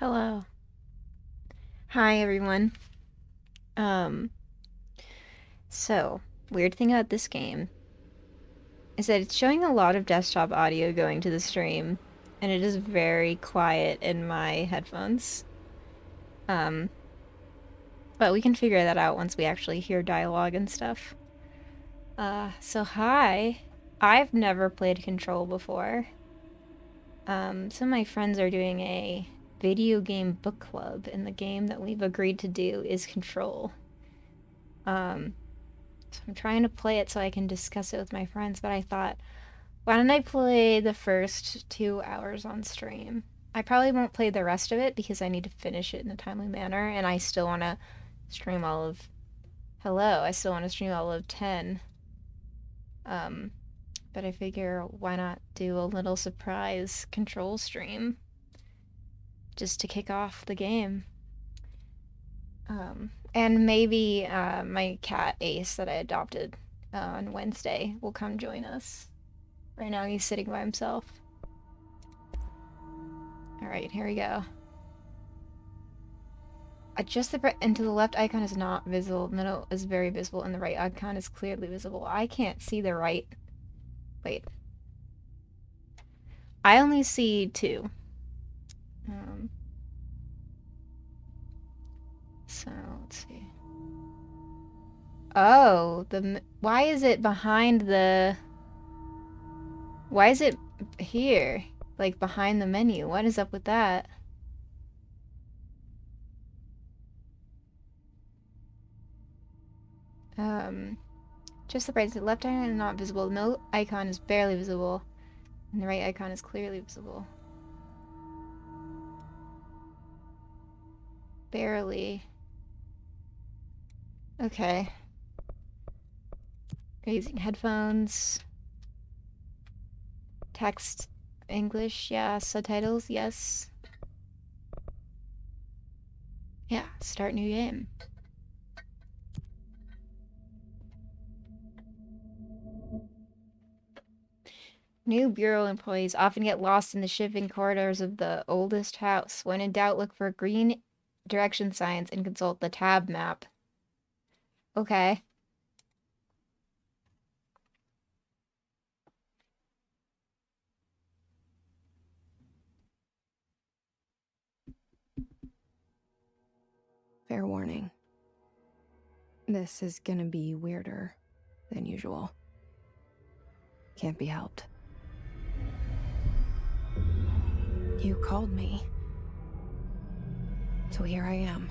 Hello. Hi, everyone. Um, so, weird thing about this game is that it's showing a lot of desktop audio going to the stream, and it is very quiet in my headphones. Um, but we can figure that out once we actually hear dialogue and stuff. So hi. I've never played Control before. Some of my friends are doing a video game book club, and the game that we've agreed to do is Control. Um, So I'm trying to play it so I can discuss it with my friends, but I thought, why don't I play the first 2 hours on stream? I probably won't play the rest of it because I need to finish it in a timely manner, and I still want to stream all of. Hello, I still want to stream all of 10. Um, but I figure why not do a little surprise control stream just to kick off the game. And maybe my cat Ace that I adopted on Wednesday will come join us. Right now he's sitting by himself. Alright, here we go. Adjust the and to the left icon is not visible, middle is very visible, and the right icon is clearly visible. I can't see the right. Wait. I only see two. So, let's see. Oh, why is it behind the... Why is it here? Like, behind the menu. What is up with that? Just the right, the left icon is not visible. The middle icon is barely visible. And the right icon is clearly visible. Barely. Okay. Are you using headphones? Text English, yeah. Subtitles, yes. Yeah, start new game. New bureau employees often get lost in the shipping corridors of the oldest house. When in doubt, look for green direction signs and consult the tab map. Okay. Fair warning. This is gonna be weirder than usual. Can't be helped. You called me. So here I am.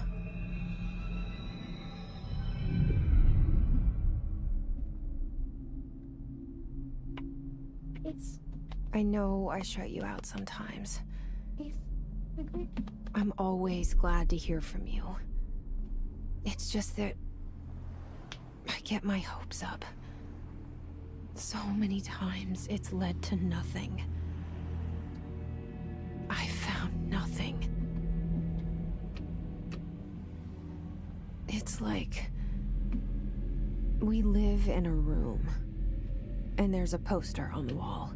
I know I shut you out sometimes. I'm always glad to hear from you. It's just that I get my hopes up. So many times it's led to nothing. I found nothing. It's like we live in a room, and there's a poster on the wall.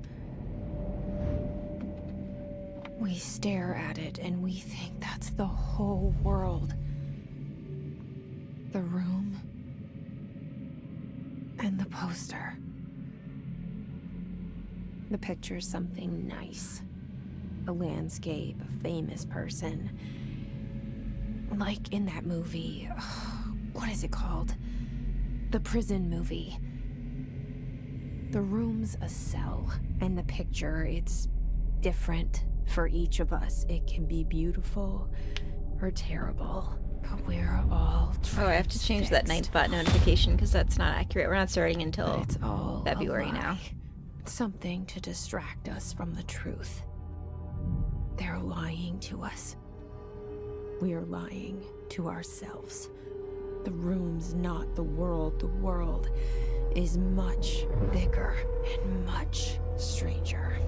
We stare at it and we think that's the whole world. The room and the poster. The picture's something nice. A landscape, a famous person. Like in that movie, what is it called? The prison movie. The room's a cell, and the picture, it's different for each of us. It can be beautiful or terrible, but we're all Oh, I have to change that Nightbot notification because that's not accurate. We're not starting until it's all February now. Something to distract us from the truth. They're lying to us. We're lying to ourselves. The room's not the world. The world is much bigger and much stranger.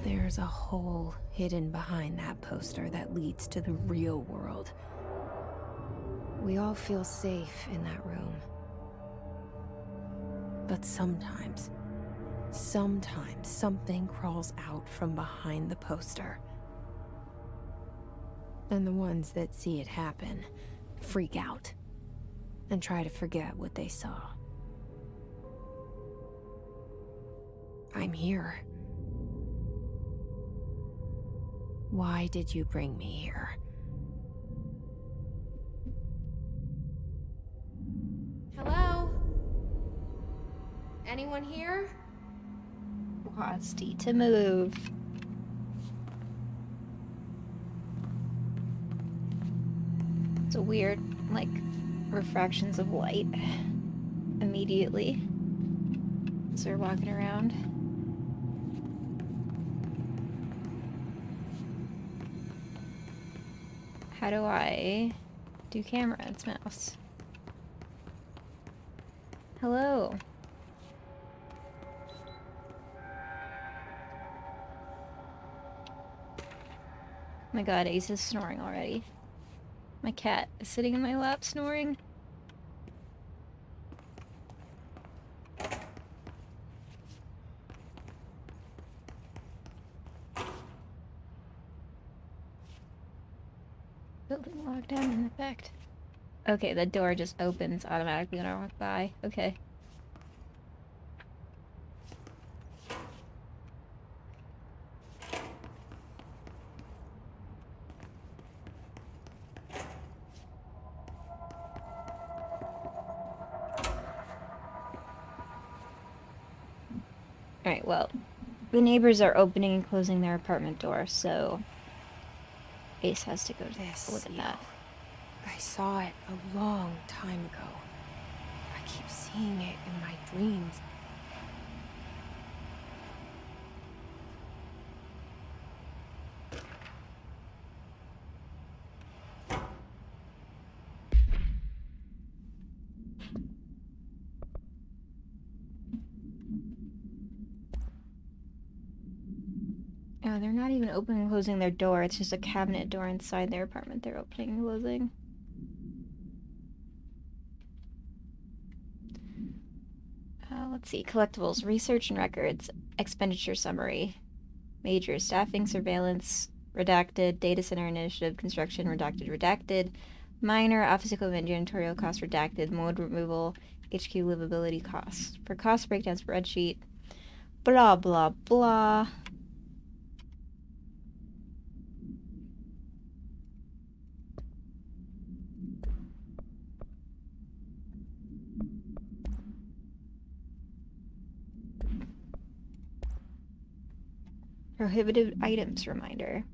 There's a hole hidden behind that poster that leads to the real world. We all feel safe in that room. But sometimes something crawls out from behind the poster. And the ones that see it happen freak out and try to forget what they saw. I'm here. Why did you bring me here? Hello? Anyone here? Wasti to move. It's a weird, like, refractions of light immediately as they're walking around. How do I do camera? It's mouse. Hello. Oh my god, Ace is snoring already. My cat is sitting in my lap snoring. Building lockdown in effect. Okay, the door just opens automatically when I walk by. Okay. Alright, well, the neighbors are opening and closing their apartment door, so Ace has to go look at that. I saw it a long time ago. I keep seeing it in my dreams. Oh, they're not even opening and closing their door. It's just a cabinet door inside their apartment they're opening and closing. Let's see. Collectibles, research and records, expenditure summary, major, staffing, surveillance, redacted, data center initiative, construction, redacted, minor, office equipment, janitorial costs, redacted, mode removal, HQ livability costs. For cost breakdown spreadsheet, blah, blah, blah. Prohibited items reminder.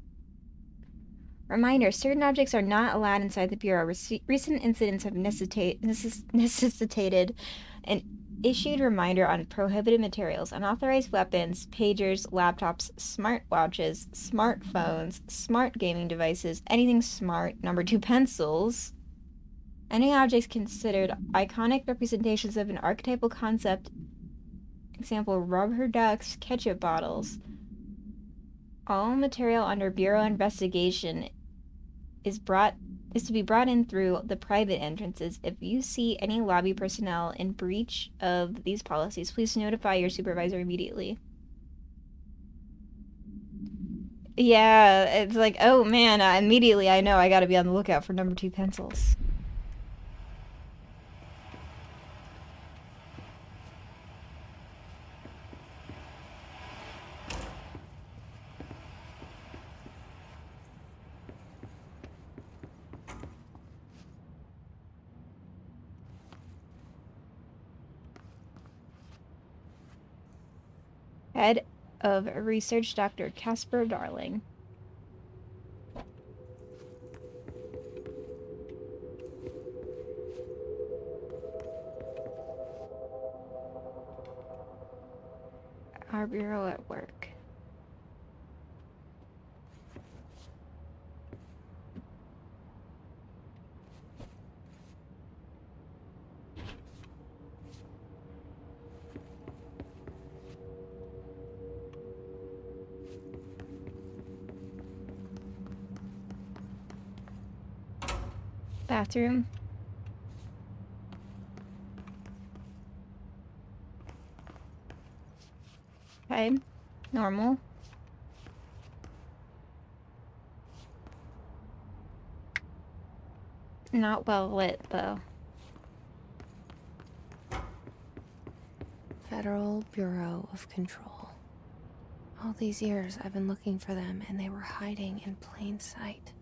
Reminder, certain objects are not allowed inside the Bureau. Recent incidents have necessitated an issued reminder on prohibited materials, unauthorized weapons, pagers, laptops, smartwatches, smartphones, smart gaming devices, anything smart, number 2 pencils, any objects considered iconic representations of an archetypal concept, example, rubber ducks, ketchup bottles. All material under Bureau investigation is to be brought in through the private entrances. If you see any lobby personnel in breach of these policies, please notify your supervisor immediately. Yeah, it's like, oh man, immediately I know I gotta be on the lookout for number 2 pencils. Head of Research, Dr. Casper Darling. Our Bureau at work. Bathroom. Okay, normal. Not well lit, though. Federal Bureau of Control. All these years I've been looking for them, and they were hiding in plain sight.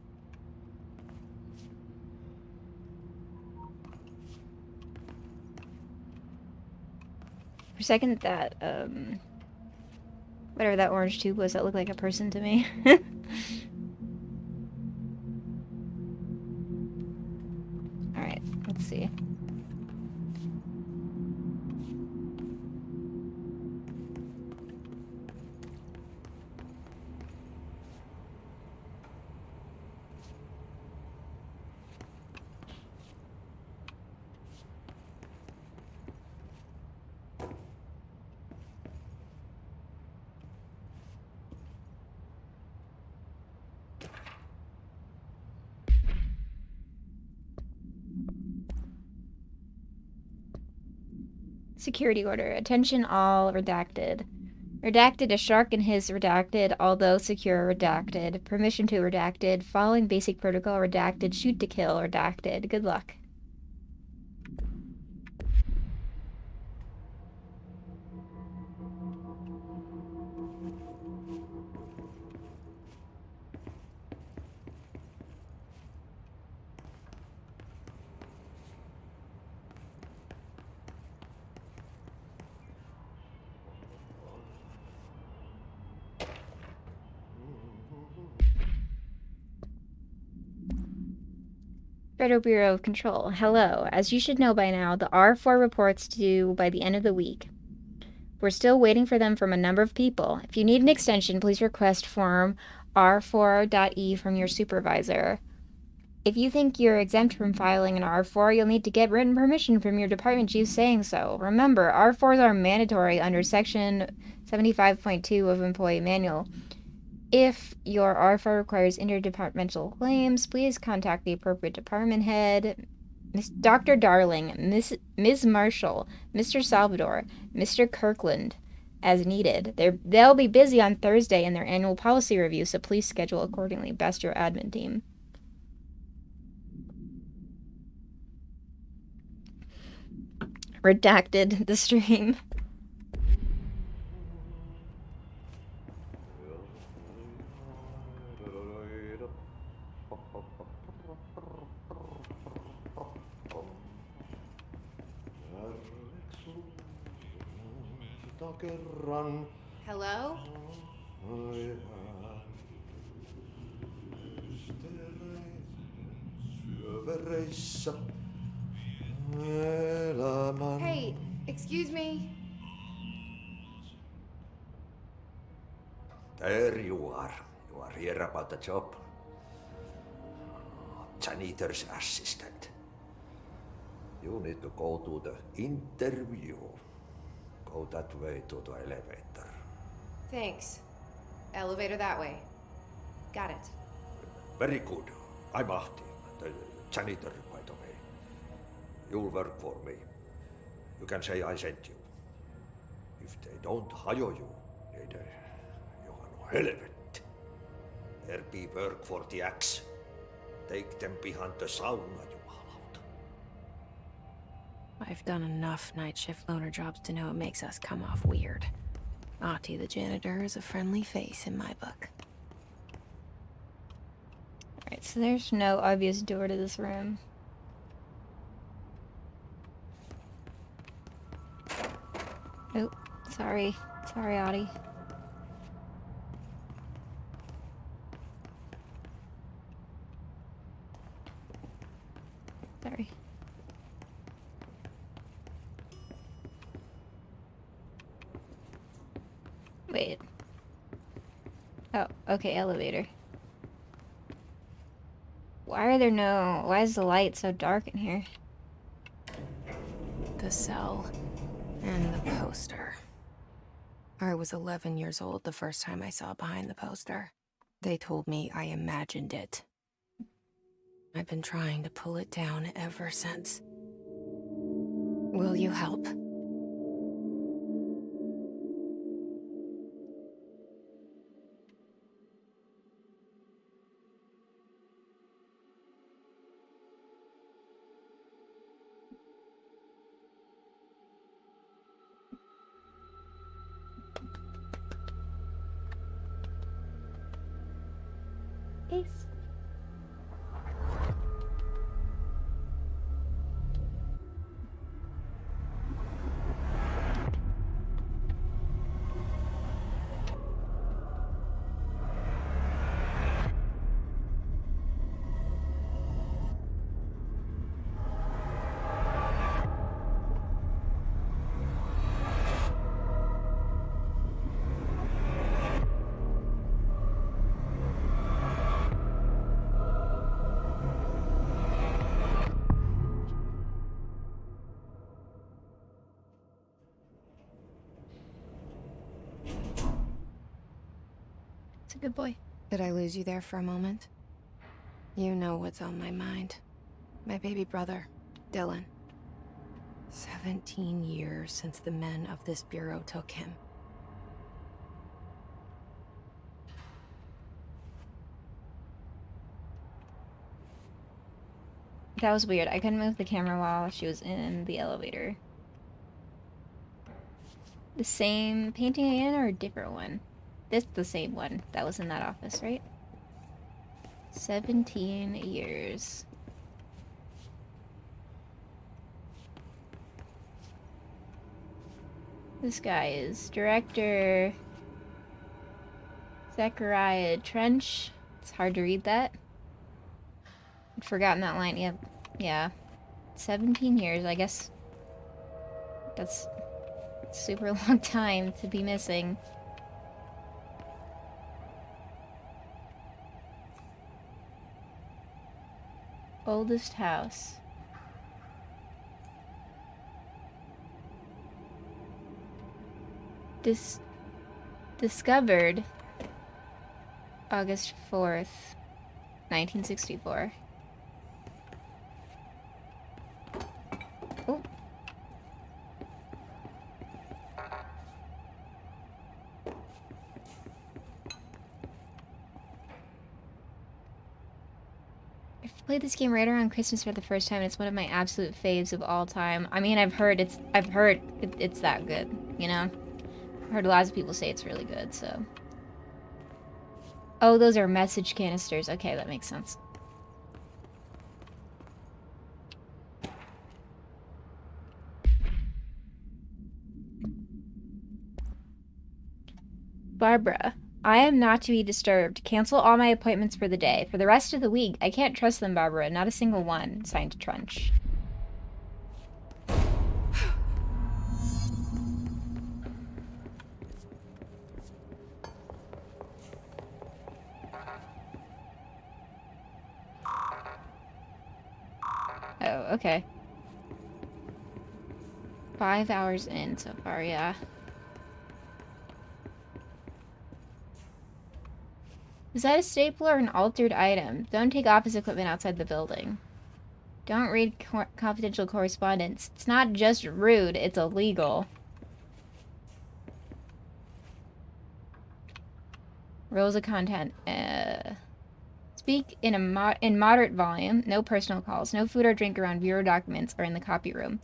For a second, that, whatever that orange tube was, that looked like a person to me. Alright, let's see. Security order. Attention all, redacted. Redacted, a shark and his redacted, although secure redacted. Permission to redacted. Following basic protocol redacted. Shoot to kill redacted. Good luck. Federal Bureau of Control. Hello. As you should know by now, the R4 reports due by the end of the week. We're still waiting for them from a number of people. If you need an extension, please request form R4.E from your supervisor. If you think you're exempt from filing an R4, you'll need to get written permission from your department chief saying so. Remember, R4s are mandatory under Section 75.2 of Employee Manual. If your R4 requires interdepartmental claims, please contact the appropriate department head. Dr. Darling, Ms. Marshall, Mr. Salvador, Mr. Kirkland, as needed. They'll be busy on Thursday in their annual policy review, so please schedule accordingly. Best, your admin team. Redacted the stream. Hello? Hey, excuse me. There you are. You are here about the job. Janitor's assistant. You need to go to the interview. Go that way to the elevator. Thanks. Elevator that way. Got it. Very good. I'm Ahti, the janitor, by the way. You'll work for me. You can say I sent you. If they don't hire you, niin Johan on helvet. There be work for the axe. Take them behind the sauna, jumalauta. I've done enough night shift loner jobs to know it makes us come off weird. Ahti the janitor is a friendly face in my book. Alright, so there's no obvious door to this room. Oh, sorry. Sorry, Audie. Sorry. Wait. Oh, okay, elevator. Why is the light so dark in here? The cell and the poster. I was 11 years old the first time I saw behind the poster. They told me I imagined it. I've been trying to pull it down ever since. Will you help? case. It's a good boy. Did I lose you there for a moment? You know what's on my mind. My baby brother, Dylan. 17 years since the men of this bureau took him. That was weird. I couldn't move the camera while she was in the elevator. The same painting again or a different one? This the same one that was in that office, right? 17 years. This guy is director Zachariah Trench. It's hard to read that. I'd forgotten that line. Yeah. 17 years, I guess. That's a super long time to be missing. Oldest house. Discovered August 4th, 1964. Oh. I played this game right around Christmas for the first time, and it's one of my absolute faves of all time. I mean, I've heard it's that good, you know? I've heard lots of people say it's really good, so. Oh, those are message canisters. Okay, that makes sense. Barbara, I am not to be disturbed. Cancel all my appointments for the day. For the rest of the week, I can't trust them, Barbara. Not a single one. Signed, Trench. Oh, okay. 5 hours in so far, yeah. Is that a staple or an altered item? Don't take office equipment outside the building. Don't read confidential correspondence. It's not just rude, it's illegal. Rules of content. Speak in moderate volume. No personal calls. No food or drink around bureau documents or in the copy room.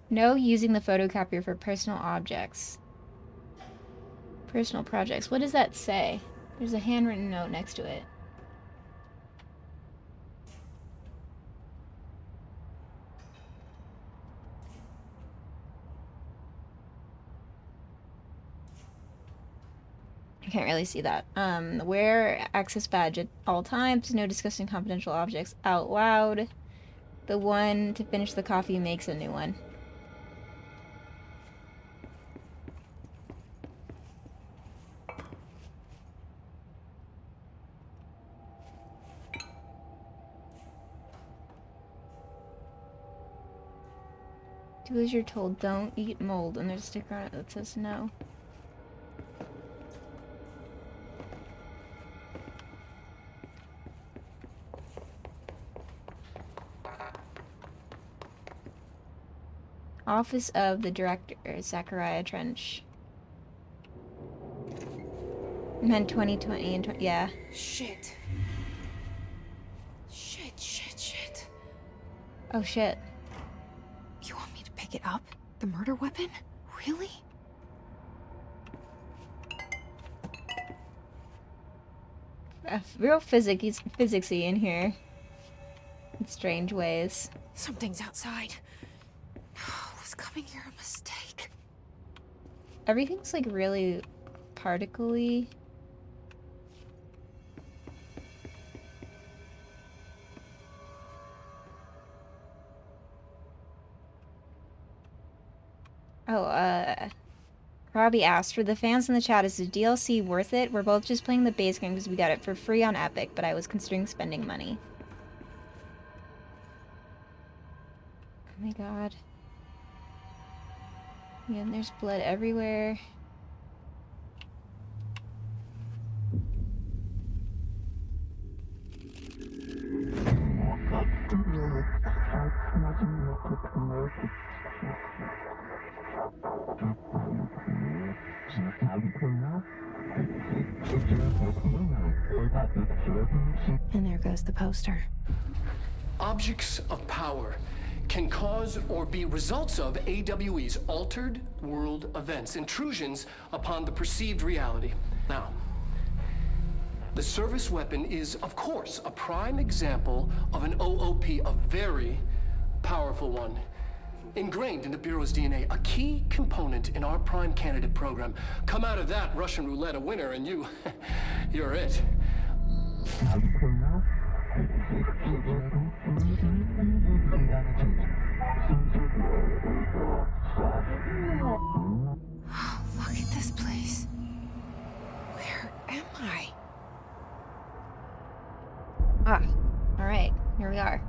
No using the photocopier for personal objects. Personal projects. What does that say? There's a handwritten note next to it. I can't really see that. Wear access badge at all times. No discussing confidential objects out loud. The one to finish the coffee makes a new one. Do as you're told. Don't eat mold. And there's a sticker on it that says no. Office of the Director, Zachariah Trench. And then 2020 and yeah. Shit. Shit. Oh shit. You want me to pick it up? The murder weapon? Really? real physicsy in here. In strange ways. Something's outside. Was coming here a mistake? Everything's like really particle-y. Oh, Robbie asked, for the fans in the chat, is the DLC worth it? We're both just playing the base game because we got it for free on Epic, but I was considering spending money. Oh my god. Yeah, and there's blood everywhere. And there goes the poster. Objects of power can cause or be results of AWE's altered world events, intrusions upon the perceived reality. Now, the service weapon is, of course, a prime example of an OOP, a very powerful one. Ingrained in the Bureau's DNA, a key component in our prime candidate program. Come out of that Russian roulette a winner and you're it. Oh, look at this place. Where am I? Ah, alright, here we are.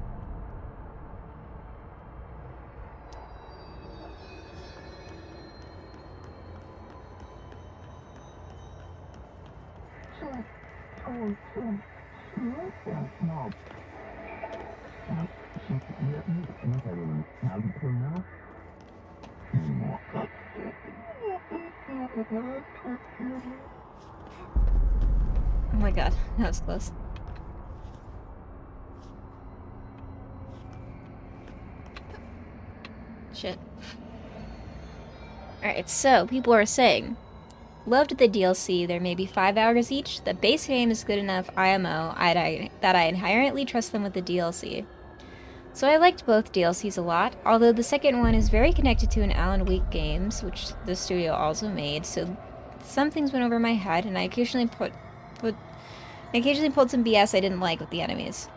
Oh my god, that was close. Shit. Alright, so people are saying, loved the DLC, there may be 5 hours each. The base game is good enough IMO that I inherently trust them with the DLC. So I liked both DLCs a lot, although the second one is very connected to an Alan Wake games, which the studio also made, so some things went over my head, and I occasionally pulled some BS I didn't like with the enemies.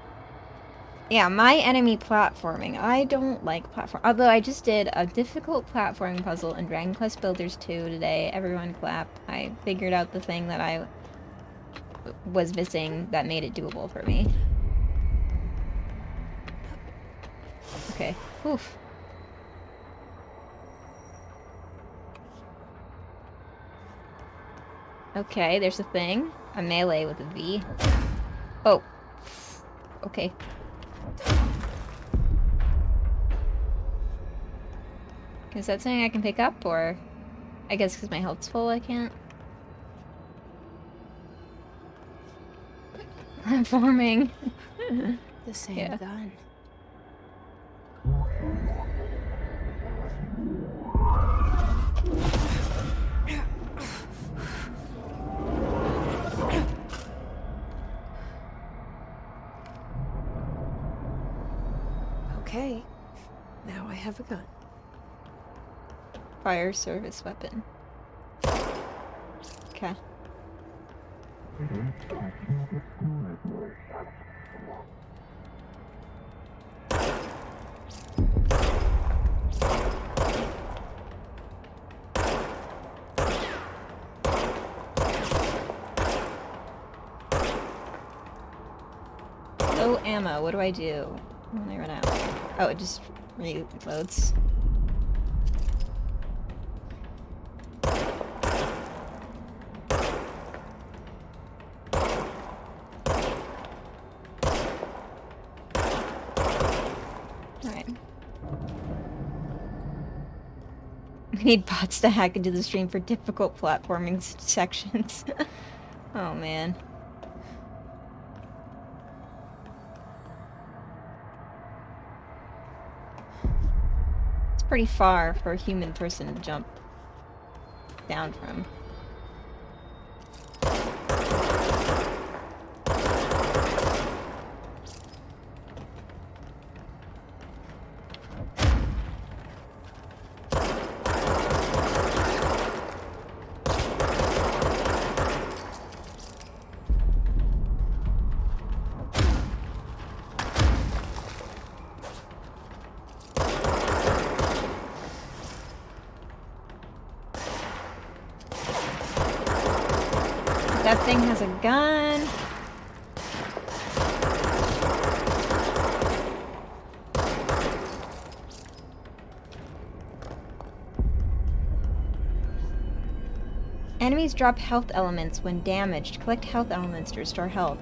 Yeah, my enemy platforming. I don't like platform. Although I just did a difficult platforming puzzle in Dragon Quest Builders 2 today. Everyone clap. I figured out the thing that I was missing that made it doable for me. Okay. Oof. Okay, there's a thing. A melee with a V. Oh. Okay. Is that something I can pick up, or... I guess because my health's full I can't? I'm forming. The same gun. Okay, now I have a gun. Fire service weapon. Okay. Low ammo, what do I do when I run out? Oh, it just reloads. We need bots to hack into the stream for difficult platforming sections. Oh man. It's pretty far for a human person to jump down from. That thing has a gun. Enemies drop health elements when damaged. Collect health elements to restore health.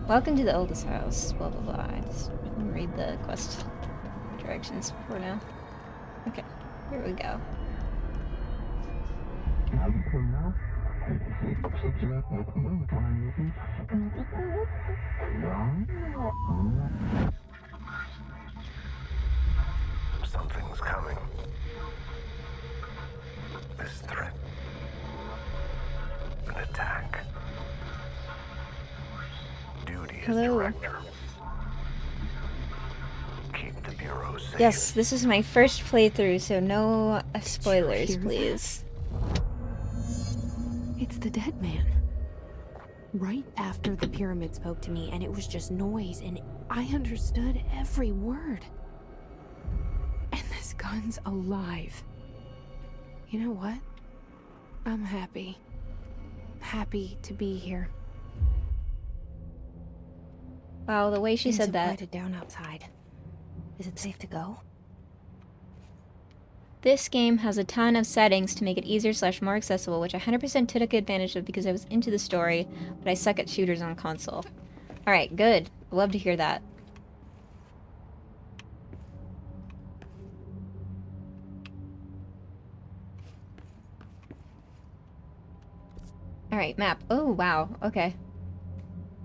Welcome to the oldest house. Blah blah blah. I just read the quest directions for now. Okay, here we go. Something's coming. This threat. An attack. Duty as Hello. director. Keep the Bureau safe. Yes, this is my first playthrough, so no spoilers, hear that? please. It's the dead man. Right after the pyramid spoke to me, and it was just noise, and I understood every word. And this gun's alive. You know what? I'm happy. Happy to be here. Wow, the way she said that. Quieted down outside. Is it safe to go? This game has a ton of settings to make it easier / more accessible, which I 100% took advantage of because I was into the story, but I suck at shooters on console. Alright, good. Love to hear that. Alright, map. Oh, wow. Okay.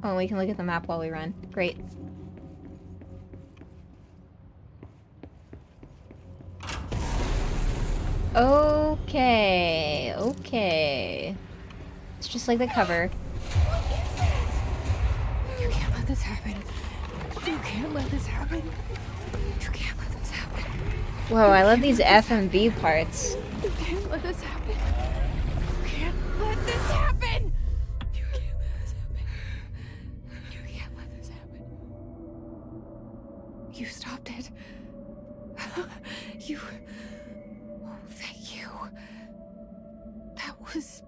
Oh, we can look at the map while we run. Great. Okay. Okay. It's just like the cover. You can't let this happen. You can't let this happen. You can't let this happen. Whoa, I love these FMV parts. You can't let this happen. You can't let this happen. You can't let this happen. You can't let this happen. You stopped it. You... Oh, thank you. That was...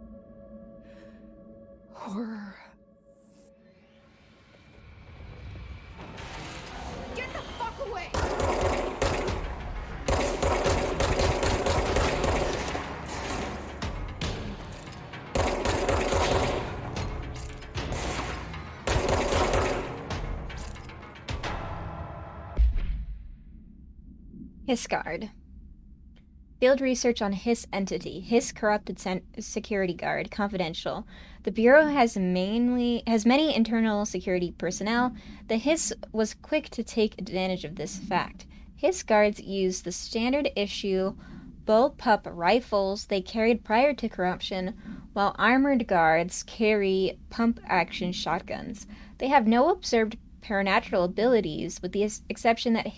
horror. Get the fuck away! Hiss Guard. Field research on Hiss entity. Hiss corrupted security guard. Confidential. The Bureau has many internal security personnel. The Hiss was quick to take advantage of this fact. Hiss guards use the standard issue bullpup rifles they carried prior to corruption, while armored guards carry pump-action shotguns. They have no observed paranatural abilities, with the exception that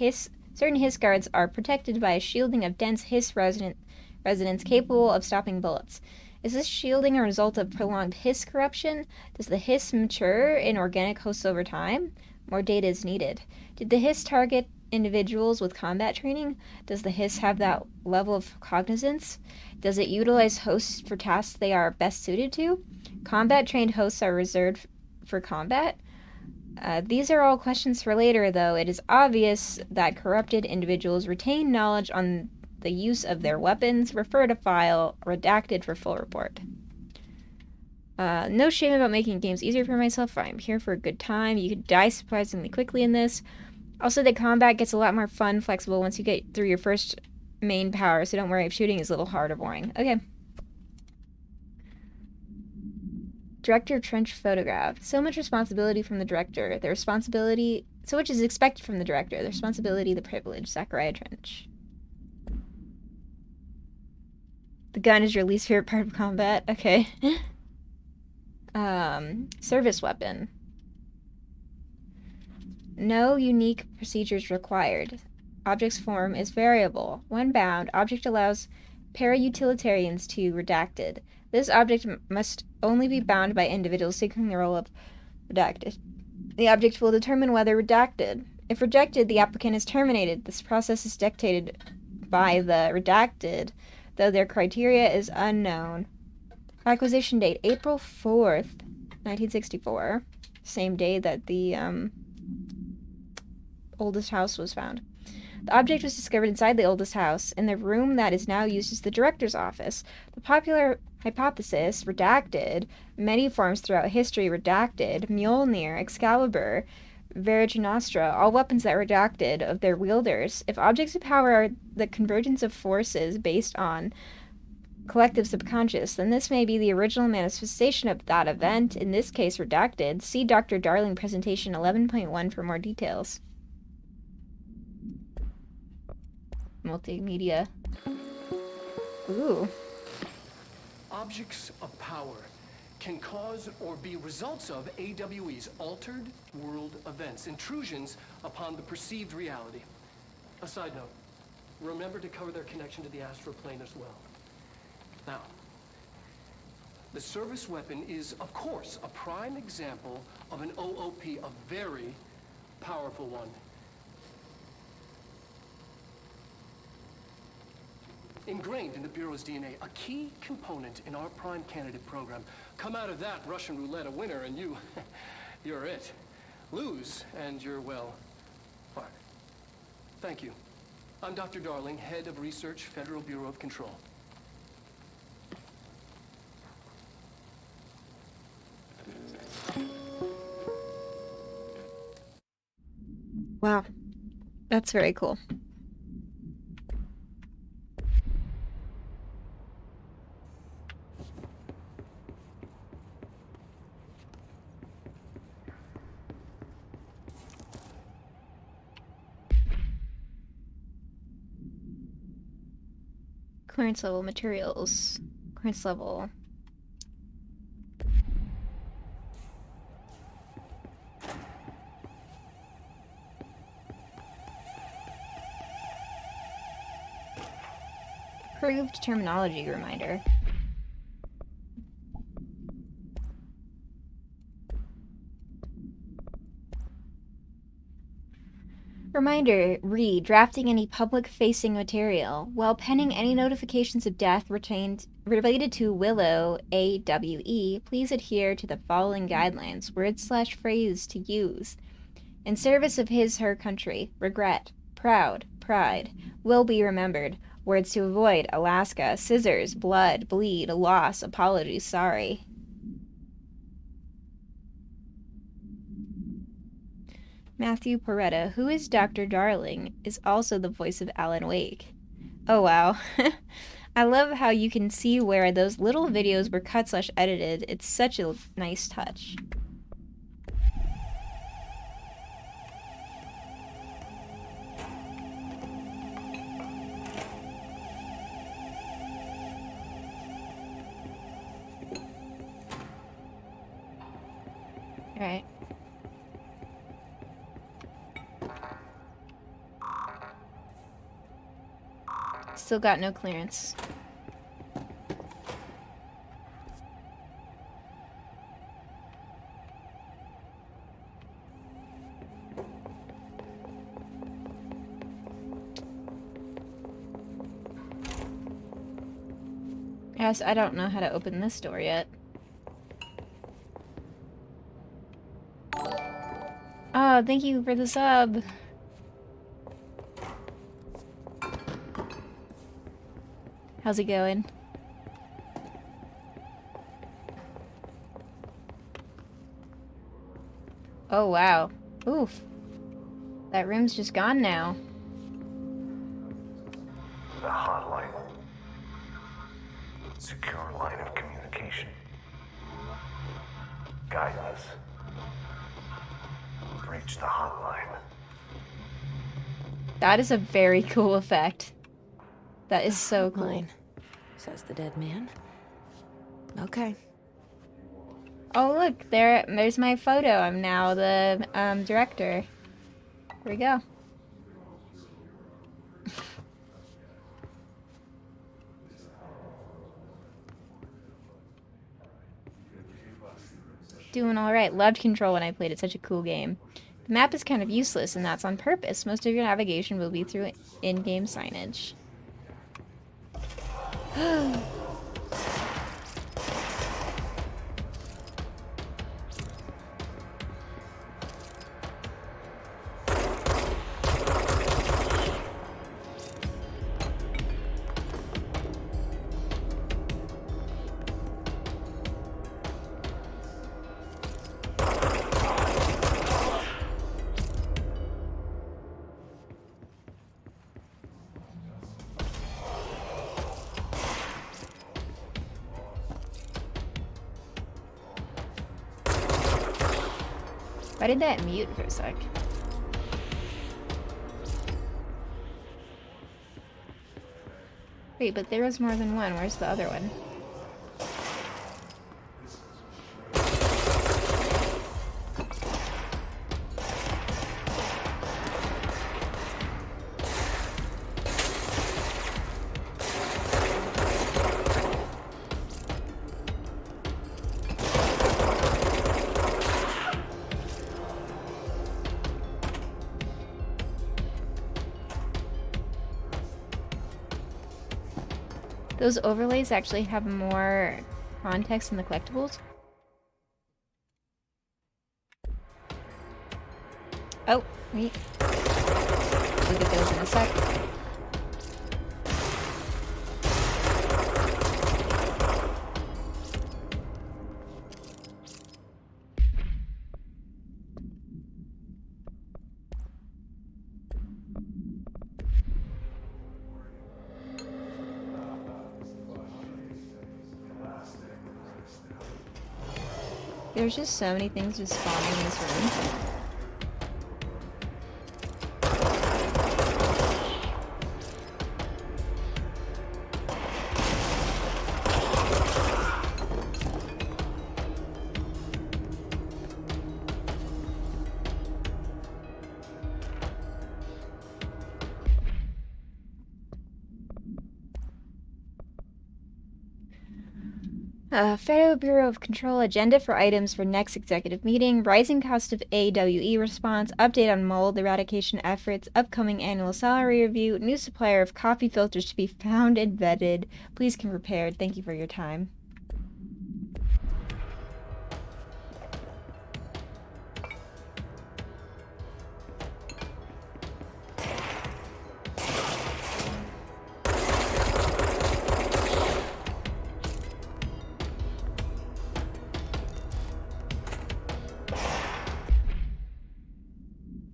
certain Hiss guards are protected by a shielding of dense Hiss resonance capable of stopping bullets. Is this shielding a result of prolonged Hiss corruption? Does the Hiss mature in organic hosts over time? More data is needed. Did the Hiss target individuals with combat training? Does the Hiss have that level of cognizance? Does it utilize hosts for tasks they are best suited to? Combat-trained hosts are reserved for combat? These are all questions for later, though. It is obvious that corrupted individuals retain knowledge on the use of their weapons. Refer to file redacted for full report. No shame about making games easier for myself. I'm here for a good time. You could die surprisingly quickly in this. Also, the combat gets a lot more fun, flexible once you get through your first main power, so don't worry if shooting is a little hard or boring. Okay. Director trench photograph. So much responsibility from the director. So much is expected from the director. The responsibility, the privilege. Zachariah Trench. The gun is your least favorite part of combat. Okay. Service weapon. No unique procedures required. Object's form is variable. When bound, object allows para-utilitarians to redacted. This object must only be bound by individuals taking the role of redacted. The object will determine whether redacted. If rejected, the applicant is terminated. This process is dictated by the redacted, though their criteria is unknown. Acquisition date, April 4th, 1964. Same day that the oldest house was found. The object was discovered inside the oldest house, in the room that is now used as the director's office. The popular hypothesis, redacted, many forms throughout history, redacted, Mjolnir, Excalibur, Verginastra, all weapons that were redacted of their wielders. If objects of power are the convergence of forces based on collective subconscious, then this may be the original manifestation of that event, in this case redacted. See Dr. Darling presentation 11.1 for more details. Multimedia. Ooh. Objects of power can cause or be results of AWE's altered world events, intrusions upon the perceived reality. A side note, remember to cover their connection to the astral plane as well. Now, the service weapon is, of course, a prime example of an OOP, a very powerful one. Ingrained in the Bureau's DNA, a key component in our prime candidate program. Come out of that Russian roulette a winner and you're it. Lose and you're, well, fired. Thank you. I'm Dr. Darling, Head of Research, Federal Bureau of Control. Wow. That's very cool. Clearance level materials. Clearance level. Approved terminology reminder. Reminder, read, drafting any public-facing material. While penning any notifications of death related to Willow, AWE, please adhere to the following guidelines, word/phrase to use. In service of his/her country, regret, proud, pride, will be remembered. Words to avoid, Alaska, scissors, blood, bleed, loss, apology, sorry. Matthew Porretta, who is Dr. Darling, is also the voice of Alan Wake. Oh wow. I love how you can see where those little videos were cut/edited. It's such a nice touch. Alright. Still got no clearance. Yes, I don't know how to open this door yet. Oh, thank you for the sub. How's it going? Oh, wow. Oof. That room's just gone now. The hotline. Secure line of communication. Guidance. Reach the hotline. That is a very cool effect. That is so cool. Mine, says the dead man. Okay. Oh look, there's my photo. I'm now the director. Here we go. Doing alright. Loved Control when I played it. Such a cool game. The map is kind of useless, and that's on purpose. Most of your navigation will be through in-game signage. Why did that mute for a sec? Wait, but there was more than one. Where's the other one? Those overlays actually have more context in the collectibles. Oh, wait. Look at those in a sec. There's just so many things just spawning in this room. Federal Bureau of Control agenda for items for next executive meeting, rising cost of AWE response, update on mold eradication efforts, upcoming annual salary review, new supplier of coffee filters to be found and vetted. Please come prepared. Thank you for your time.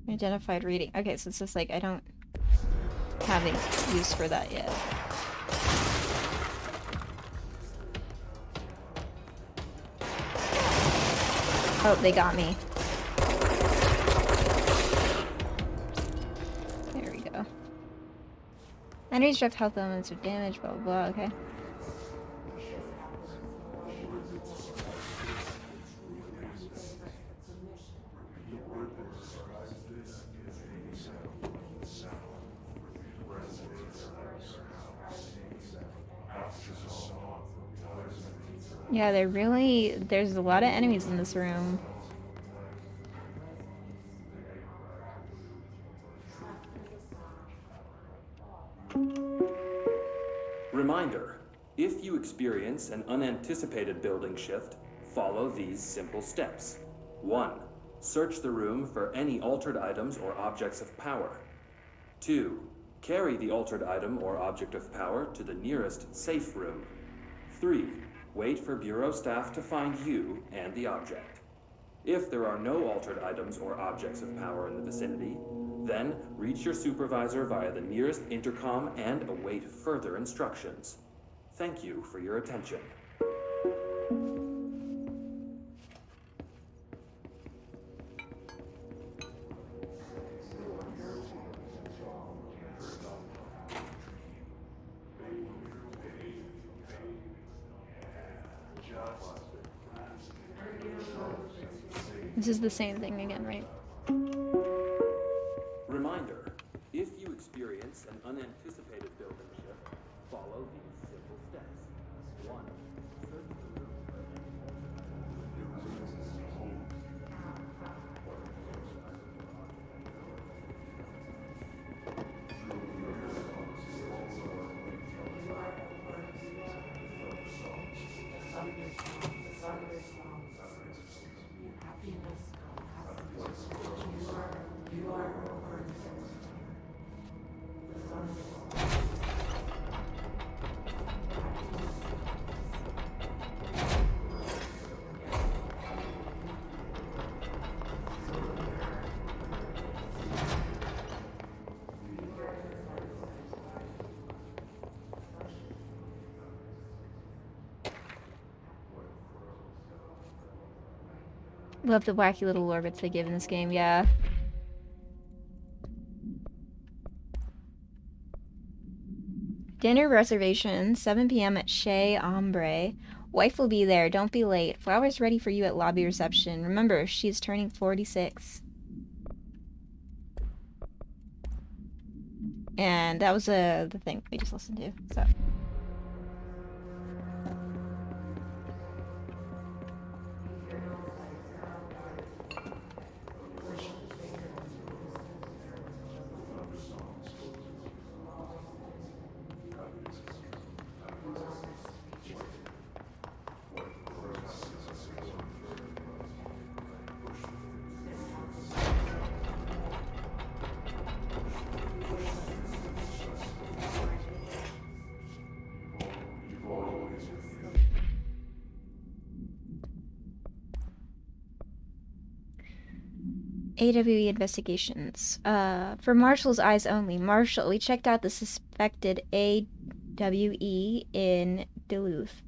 Identified reading. Okay, so it's just like I don't have any use for that yet. Oh, they got me. There we go. Enemies direct health elements or damage, blah blah blah, okay. Yeah, there's a lot of enemies in this room. Reminder, if you experience an unanticipated building shift, follow these simple steps. 1. Search the room for any altered items or objects of power. 2. Carry the altered item or object of power to the nearest safe room. 3. Wait for Bureau staff to find you and the object. If there are no altered items or objects of power in the vicinity, then reach your supervisor via the nearest intercom and await further instructions. Thank you for your attention. This is the same thing again, right? Reminder, if you experience an unanticipated building shift, follow these simple steps. 1. Search the room for Love the wacky little orbits they give in this game, yeah. Dinner reservation, 7 p.m. at Chez Ombre. Wife will be there, don't be late. Flowers ready for you at lobby reception. Remember, she's turning 46. And that was the thing we just listened to, so. AWE investigations. For Marshall's eyes only. Marshall, we checked out the suspected AWE in Duluth.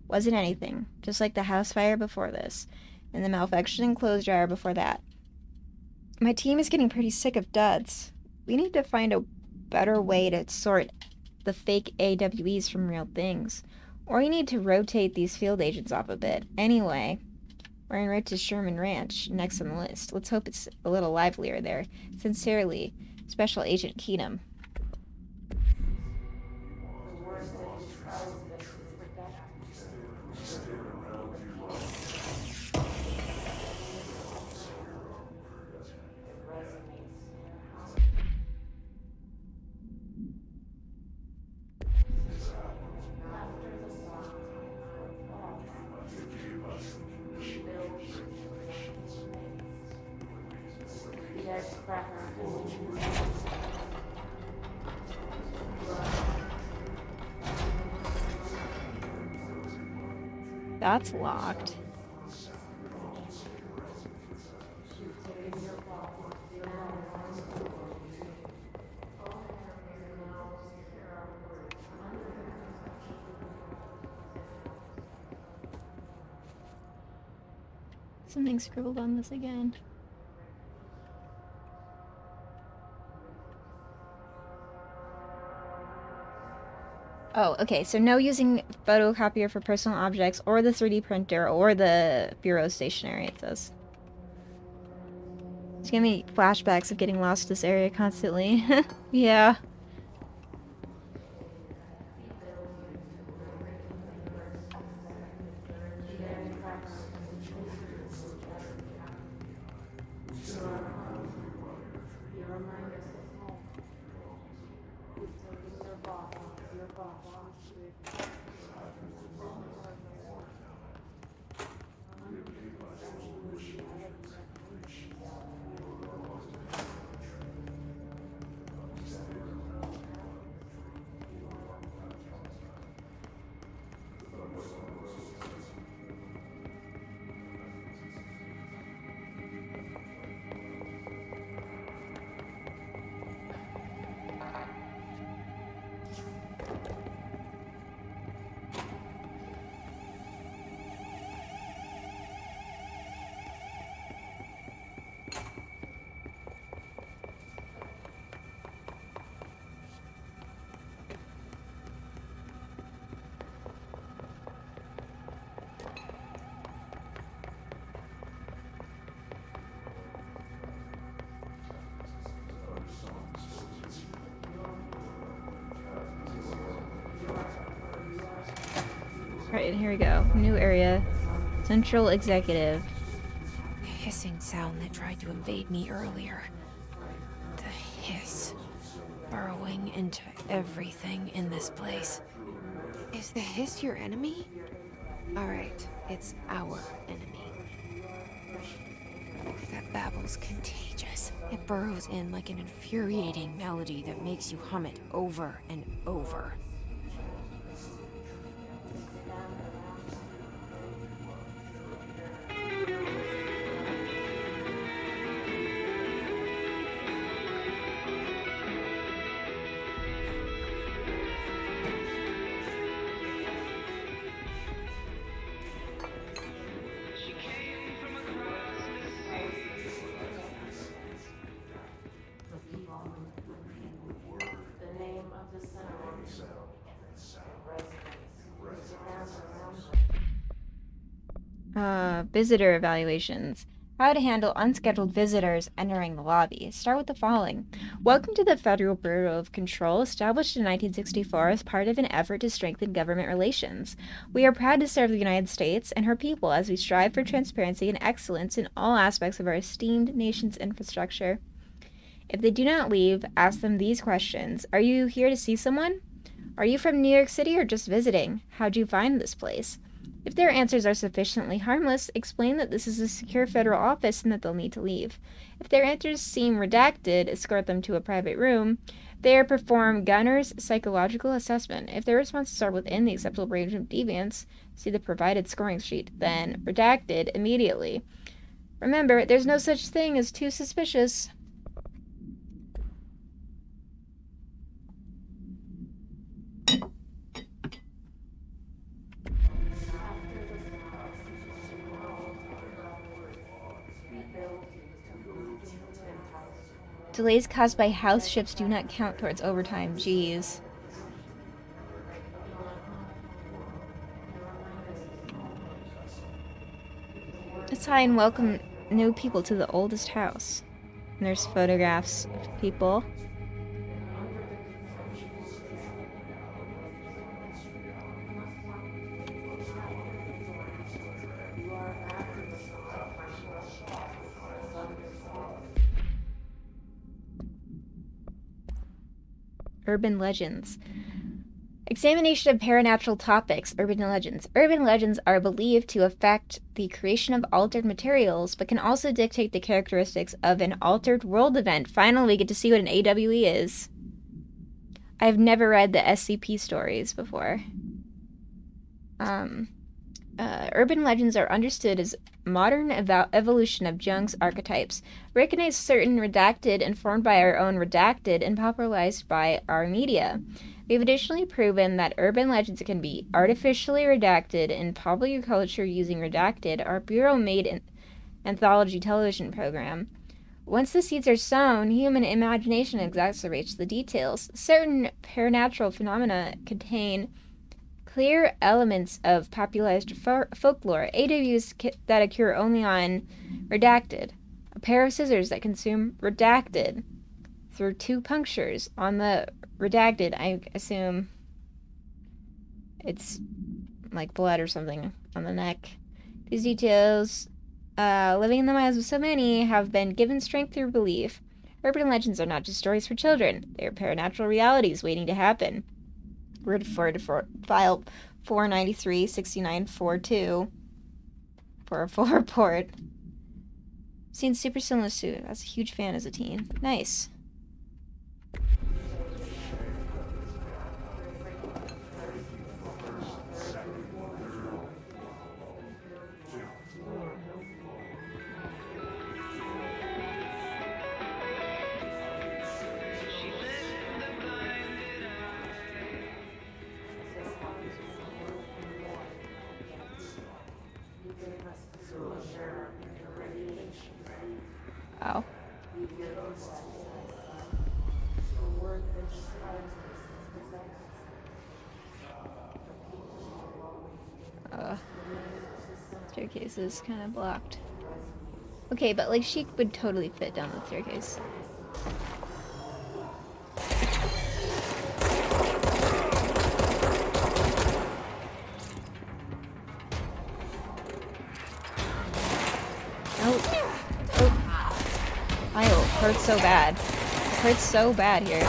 Wasn't anything. Just like the house fire before this. And the malfunctioning clothes dryer before that. My team is getting pretty sick of duds. We need to find a better way to sort the fake AWEs from real things. Or you need to rotate these field agents off a bit. Anyway... we're en route to Sherman Ranch, next on the list. Let's hope it's a little livelier there. Sincerely, Special Agent Keenum. That's locked. Something scribbled on this again. Oh, okay, so no using photocopier for personal objects, or the 3D printer, or the bureau stationery, it says. It's giving me flashbacks of getting lost in this area constantly. Yeah. Alright, here we go. New area. Central Executive. The hissing sound that tried to invade me earlier. The hiss. Burrowing into everything in this place. Is the hiss your enemy? Alright, it's our enemy. That babble's contagious. It burrows in like an infuriating melody that makes you hum it over and over. Visitor evaluations. How to handle unscheduled visitors entering the lobby. Start with the following. Welcome to the Federal Bureau of Control, established in 1964 as part of an effort to strengthen government relations. We are proud to serve the United States and her people as we strive for transparency and excellence in all aspects of our esteemed nation's infrastructure. If they do not leave, ask them these questions. Are you here to see someone? Are you from New York City or just visiting? How'd you find this place? If their answers are sufficiently harmless, explain that this is a secure federal office and that they'll need to leave. If their answers seem redacted, escort them to a private room. There, perform Gunner's psychological assessment. If their responses are within the acceptable range of deviance, see the provided scoring sheet. Then, redacted immediately. Remember, there's no such thing as too suspicious. Delays caused by house shifts do not count towards overtime. Jeez. Let's try and welcome new people to the oldest house. And there's photographs of people. Urban legends. Examination of paranatural topics. Urban legends. Urban legends are believed to affect the creation of altered materials, but can also dictate the characteristics of an altered world event. Finally, we get to see what an AWE is. I've never read the SCP stories before. Urban legends are understood as modern evolution of Jung's archetypes, recognize certain redacted, informed by our own redacted, and popularized by our media. We have additionally proven that urban legends can be artificially redacted in popular culture using Redacted, our Bureau-made anthology television program. Once the seeds are sown, human imagination exacerbates the details. Certain paranatural phenomena contain clear elements of popularized folklore, AWs that occur only on Redacted, a pair of scissors that consume Redacted through 2 punctures on the Redacted. I assume it's like blood or something on the neck. These details, living in the minds of so many, have been given strength through belief. Urban legends are not just stories for children. They are paranatural realities waiting to happen. Refer to file 493-6942 for a full report. Seen Super Cylinder Suit. I was a huge fan as a teen. Nice. Wow. Staircase is kind of blocked. Okay, but like she would totally fit down the staircase. Hurts so bad. It hurts so bad here.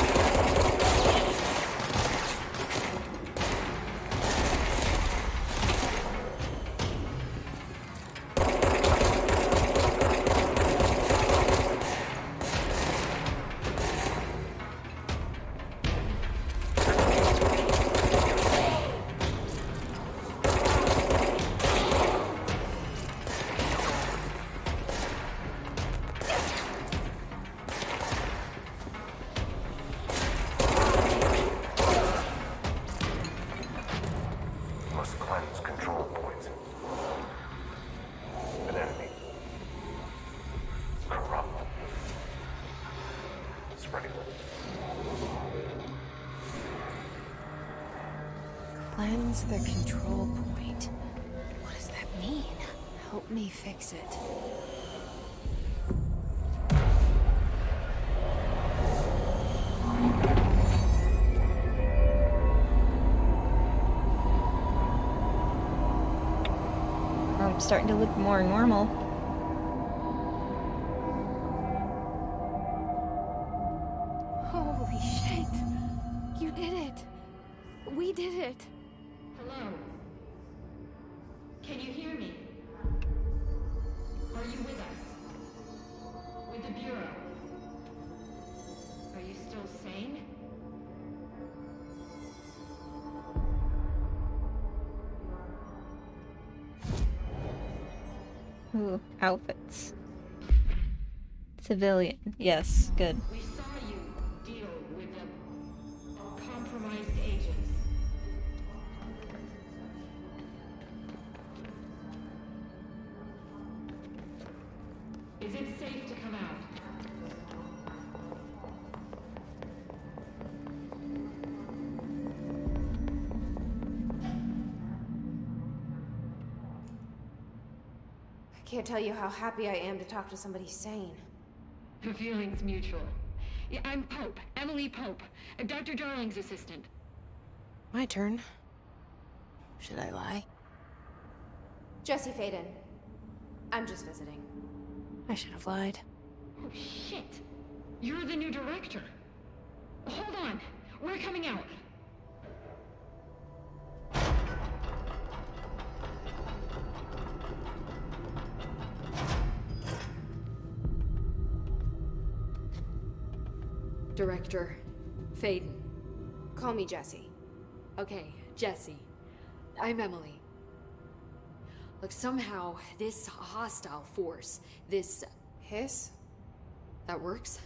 Cleanse the control point. What does that mean? me fix it. Oh, it's starting to look more normal. Holy shit! You did it! We did it! Hello? Can you hear me? Are you with us? With the Bureau? Are you still sane? Ooh, outfits. Civilian. Yes, good. We saw you deal with the compromised agents. Is it safe to come out? I can't tell you how happy I am to talk to somebody sane. The feeling's mutual. Yeah, I'm Pope, Emily Pope, Dr. Darling's assistant. My turn. Should I lie? Jesse Faden. I'm just visiting. I should have lied. Oh, shit. You're the new director. Hold on. We're coming out. Director Faden. Call me Jesse. Okay, Jesse. I'm Emily. Look, somehow this hostile force, this Hiss? that works.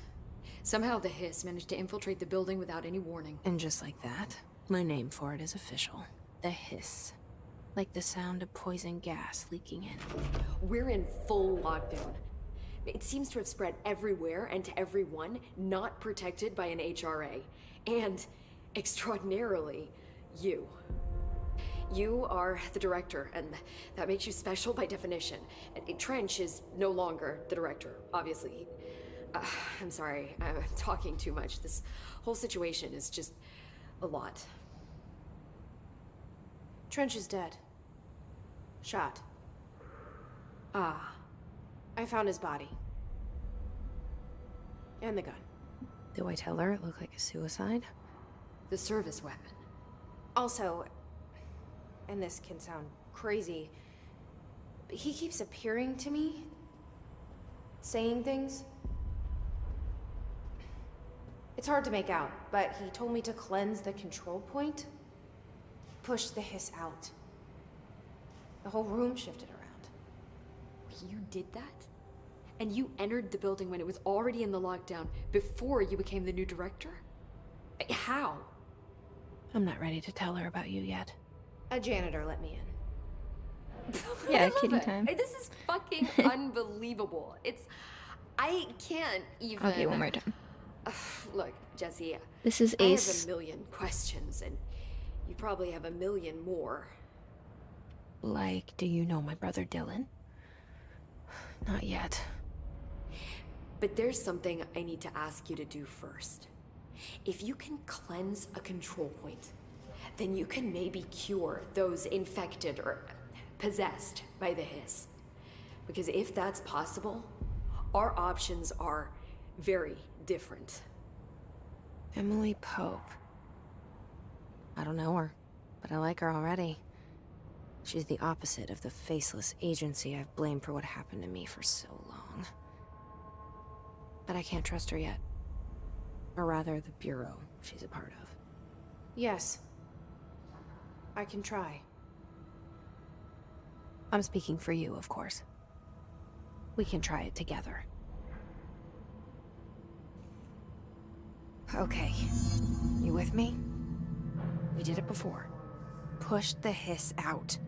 Somehow the Hiss managed to infiltrate the building without any warning. And just like that, my name for it is official. The Hiss. Like the sound of poison gas leaking in. We're in full lockdown. It seems to have spread everywhere and to everyone not protected by an HRA. And, extraordinarily, you. You are the director, and that makes you special by definition. And Trench is no longer the director, obviously. I'm sorry, I'm talking too much. This whole situation is just a lot. Trench is dead. Shot. Ah, I found his body. And the gun. Do I tell her it looked like a suicide? the service weapon. Also, and this can sound crazy, but he keeps appearing to me, saying things. It's hard to make out, but he told me to cleanse the control point, push the hiss out. The whole room shifted around. You did that? And you entered the building when it was already in the lockdown, before you became the new director? How? I'm not ready to tell her about you yet. A janitor let me in. Yeah, I love kidding it. time. This is fucking unbelievable. I can't even... Okay, one more time. Look, Jesse. This is I have Ace. a million questions, and you probably have a million more. Like, do you know my brother Dylan? Not yet. But there's something I need to ask you to do first. If you can cleanse a control point, then you can maybe cure those infected or possessed by the hiss. Because if that's possible, our options are very different. Emily Pope. I don't know her, but I like her already. She's the opposite of the faceless agency I've blamed for what happened to me for so long. But I can't trust her yet. Or rather, the Bureau she's a part of. Yes. I can try. I'm speaking for you, of course. We can try it together. Okay. You with me? We did it before. Push the hiss out.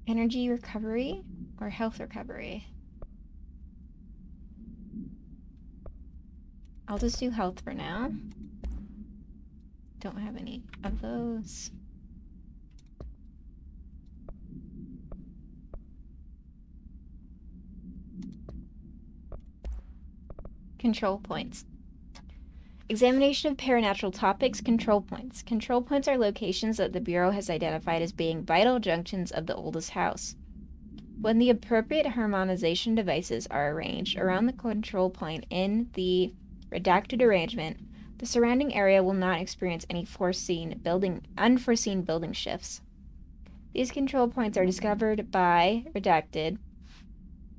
Energy recovery or health recovery? I'll just do health for now. Don't have any of those. Control points. Examination of paranatural topics. Control points. Control points are locations that the Bureau has identified as being vital junctions of the oldest house. When the appropriate harmonization devices are arranged around the control point in the redacted arrangement, the surrounding area will not experience any unforeseen building shifts. These control points are discovered by redacted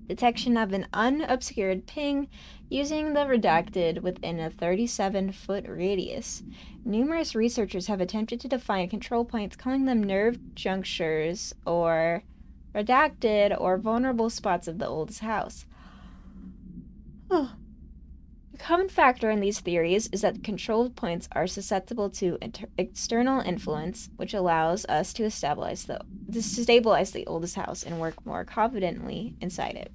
detection of an unobscured ping using the redacted within a 37-foot radius. Numerous researchers have attempted to define control points, calling them nerve junctures or redacted or vulnerable spots of the oldest house. The common factor in these theories is that control points are susceptible to external influence, which allows us to stabilize the oldest house and work more confidently inside it.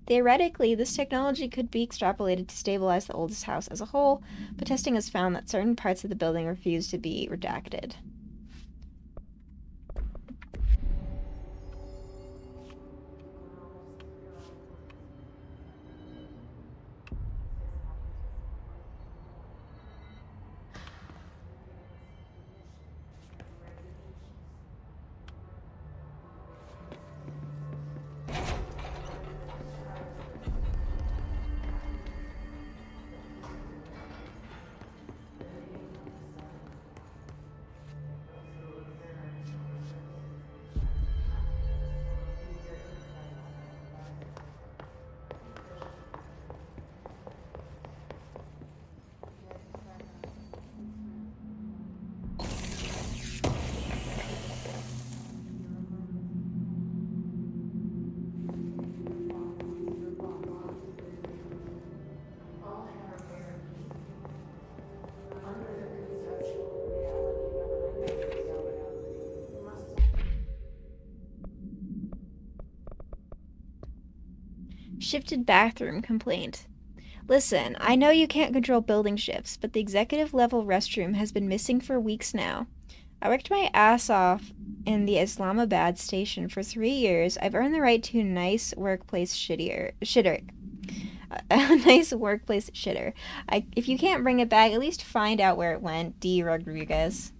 Theoretically, this technology could be extrapolated to stabilize the oldest house as a whole, but testing has found that certain parts of the building refuse to be redacted. Shifted bathroom complaint. Listen, I know you can't control building shifts, but the executive level restroom has been missing for weeks now. I worked my ass off in the Islamabad station for 3 years. I've earned the right to a nice workplace shitter. A nice workplace shitter. If you can't bring it back, at least find out where it went. D. Rodriguez.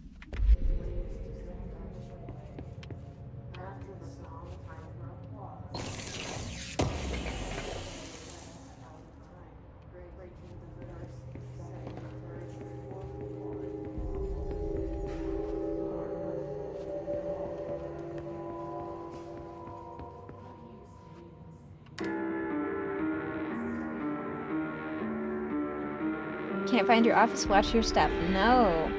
Can't find your office, watch your step. No.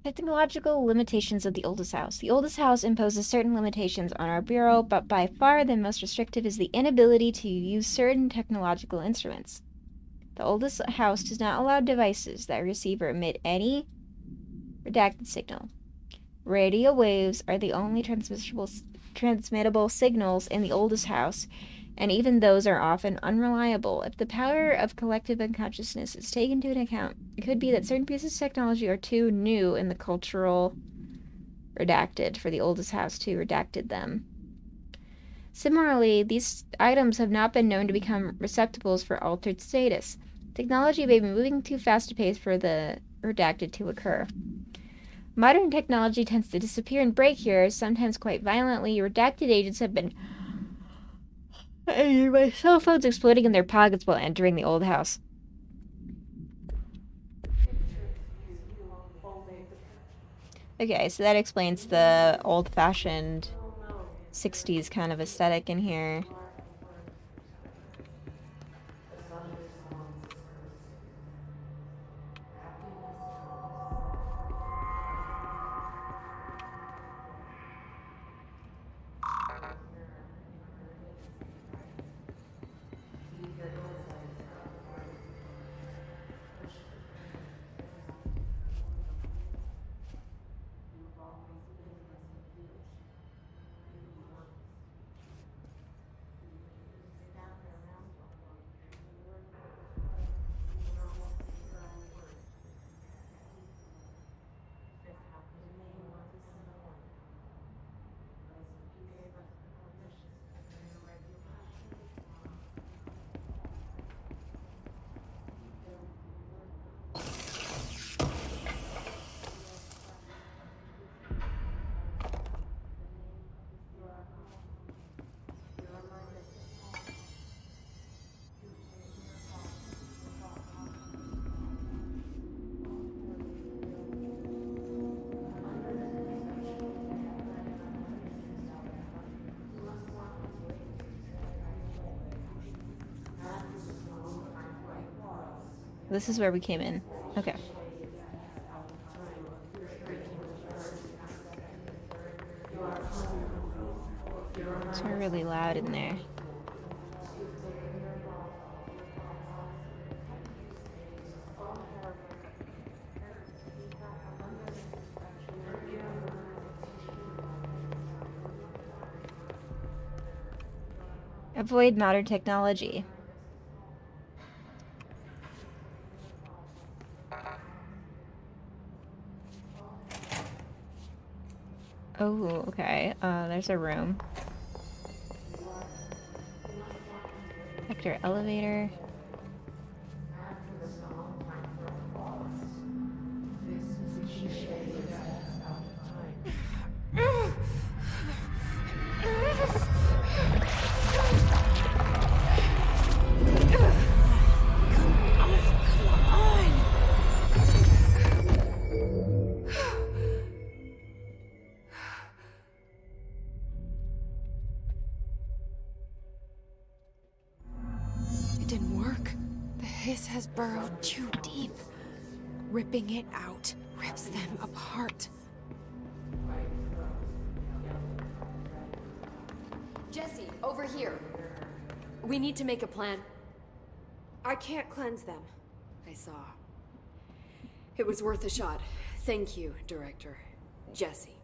Technological limitations of the oldest house. The oldest house imposes certain limitations on our bureau, but by far the most restrictive is the inability to use certain technological instruments. The oldest house does not allow devices that receive or emit any redacted signal. Radio waves are the only transmittable signals in the oldest house, and even those are often unreliable. If the power of collective unconsciousness is taken into account, it could be that certain pieces of technology are too new in the cultural redacted for the oldest house to redacted them. Similarly, these items have not been known to become receptacles for altered status. Technology may be moving too fast a pace for the redacted to occur. Modern technology tends to disappear and break here, sometimes quite violently. Redacted agents have been injured by cell phones exploding in their pockets while entering the old house. Okay, so that explains the old-fashioned 60s kind of aesthetic in here. This is where we came in. Okay. It's really loud in there. Avoid modern technology. Oh, okay. There's a room. Vector elevator. Has burrowed too deep. Ripping it out rips them apart. Jesse, over here. We need to make a plan. I can't cleanse them. I saw. It was worth a shot. Thank you, Director. Jesse.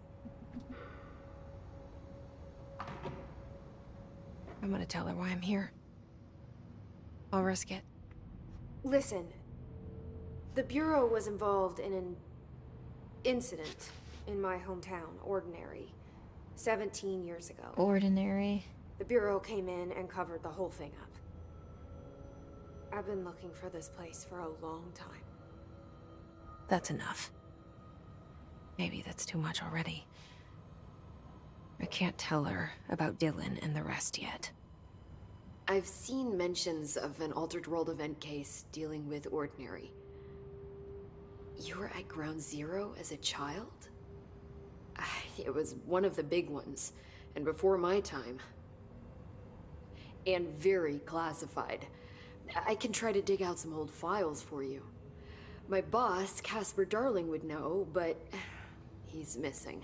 I'm gonna tell her why I'm here. I'll risk it. Listen, the Bureau was involved in an incident in my hometown, Ordinary, 17 years ago. Ordinary. The Bureau came in and covered the whole thing up. I've been looking for this place for a long time. That's enough. Maybe that's too much already. I can't tell her about Dylan and the rest yet. I've seen mentions of an Altered World event case dealing with Ordinary. You were at Ground Zero as a child? It was one of the big ones, and before my time. And very classified. I can try to dig out some old files for you. My boss, Casper Darling, would know, but he's missing.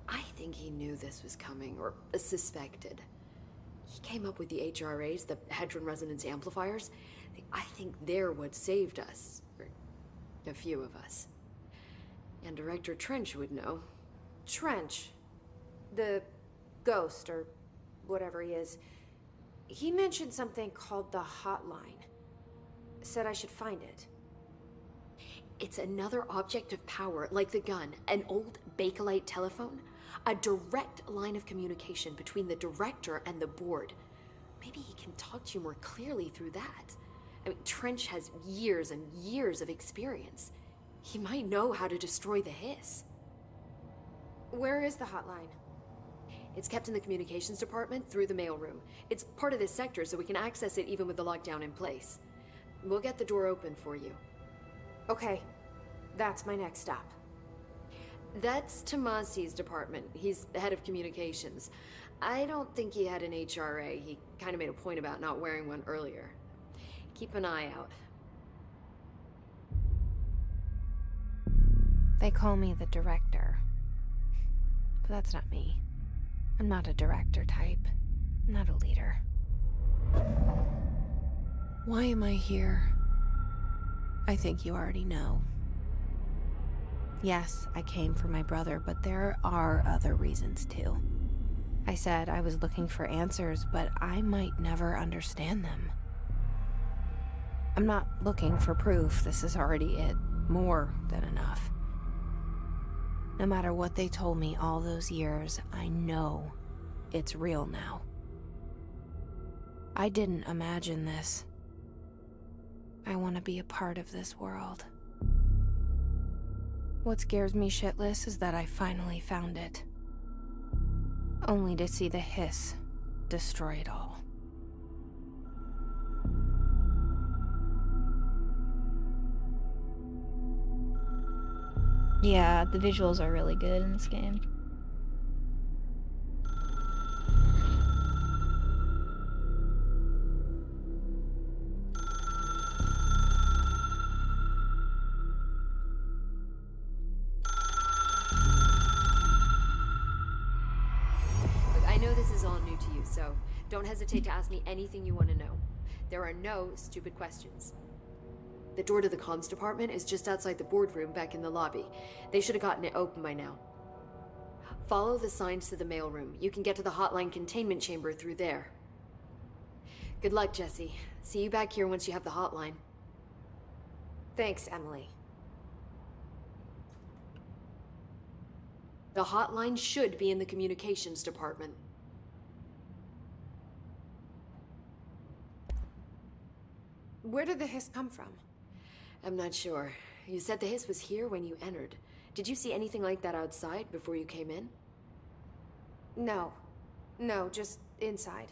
I think he knew this was coming, or suspected. He came up with the HRAs, the Hadron Resonance Amplifiers. I think they're what saved us. Or a few of us. And Director Trench would know. Trench, the ghost, or whatever he is, he mentioned something called the Hotline. Said I should find it. It's another object of power, like the gun, an old Bakelite telephone. A direct line of communication between the director and the board. Maybe he can talk to you more clearly through that. I mean, Trench has years and years of experience. He might know how to destroy the Hiss. Where is the hotline? It's kept in the communications department through the mailroom. It's part of this sector, so we can access it even with the lockdown in place. We'll get the door open for you. Okay, that's my next stop. That's Tomasi's department. He's the head of communications. I don't think he had an HRA. He kind of made a point about not wearing one earlier. Keep an eye out. They call me the director. But that's not me. I'm not a director type. I'm not a leader. Why am I here? I think you already know. Yes, I came for my brother, but there are other reasons too. I said I was looking for answers, but I might never understand them. I'm not looking for proof. This is already it. More than enough. No matter what they told me all those years, I know it's real now. I didn't imagine this. I want to be a part of this world. What scares me shitless is that I finally found it. Only to see the Hiss destroy it all. Yeah, the visuals are really good in this game. Look, I know this is all new to you, so don't hesitate to ask me anything you want to know. There are no stupid questions. The door to the comms department is just outside the boardroom back in the lobby. They should have gotten it open by now. Follow the signs to the mailroom. You can get to the hotline containment chamber through there. Good luck, Jesse. See you back here once you have the hotline. Thanks, Emily. The hotline should be in the communications department. Where did the Hiss come from? I'm not sure. You said the Hiss was here when you entered. Did you see anything like that outside before you came in? No. No, just inside.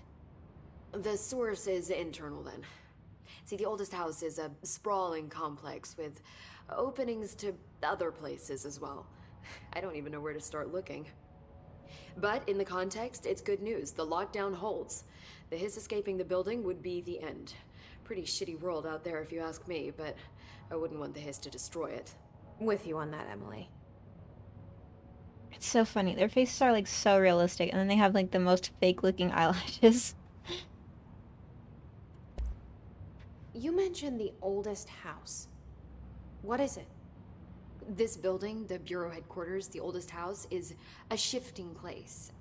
The source is internal then. See, the oldest house is a sprawling complex with openings to other places as well. I don't even know where to start looking. But in the context, it's good news. The lockdown holds. The Hiss escaping the building would be the end. Pretty shitty world out there if you ask me, but I wouldn't want the Hiss to destroy it. With you on that, Emily. It's so funny. Their faces are like so realistic, and then they have like the most fake looking eyelashes. You mentioned the oldest house. What is it? This building, the Bureau headquarters, the oldest house, is a shifting place.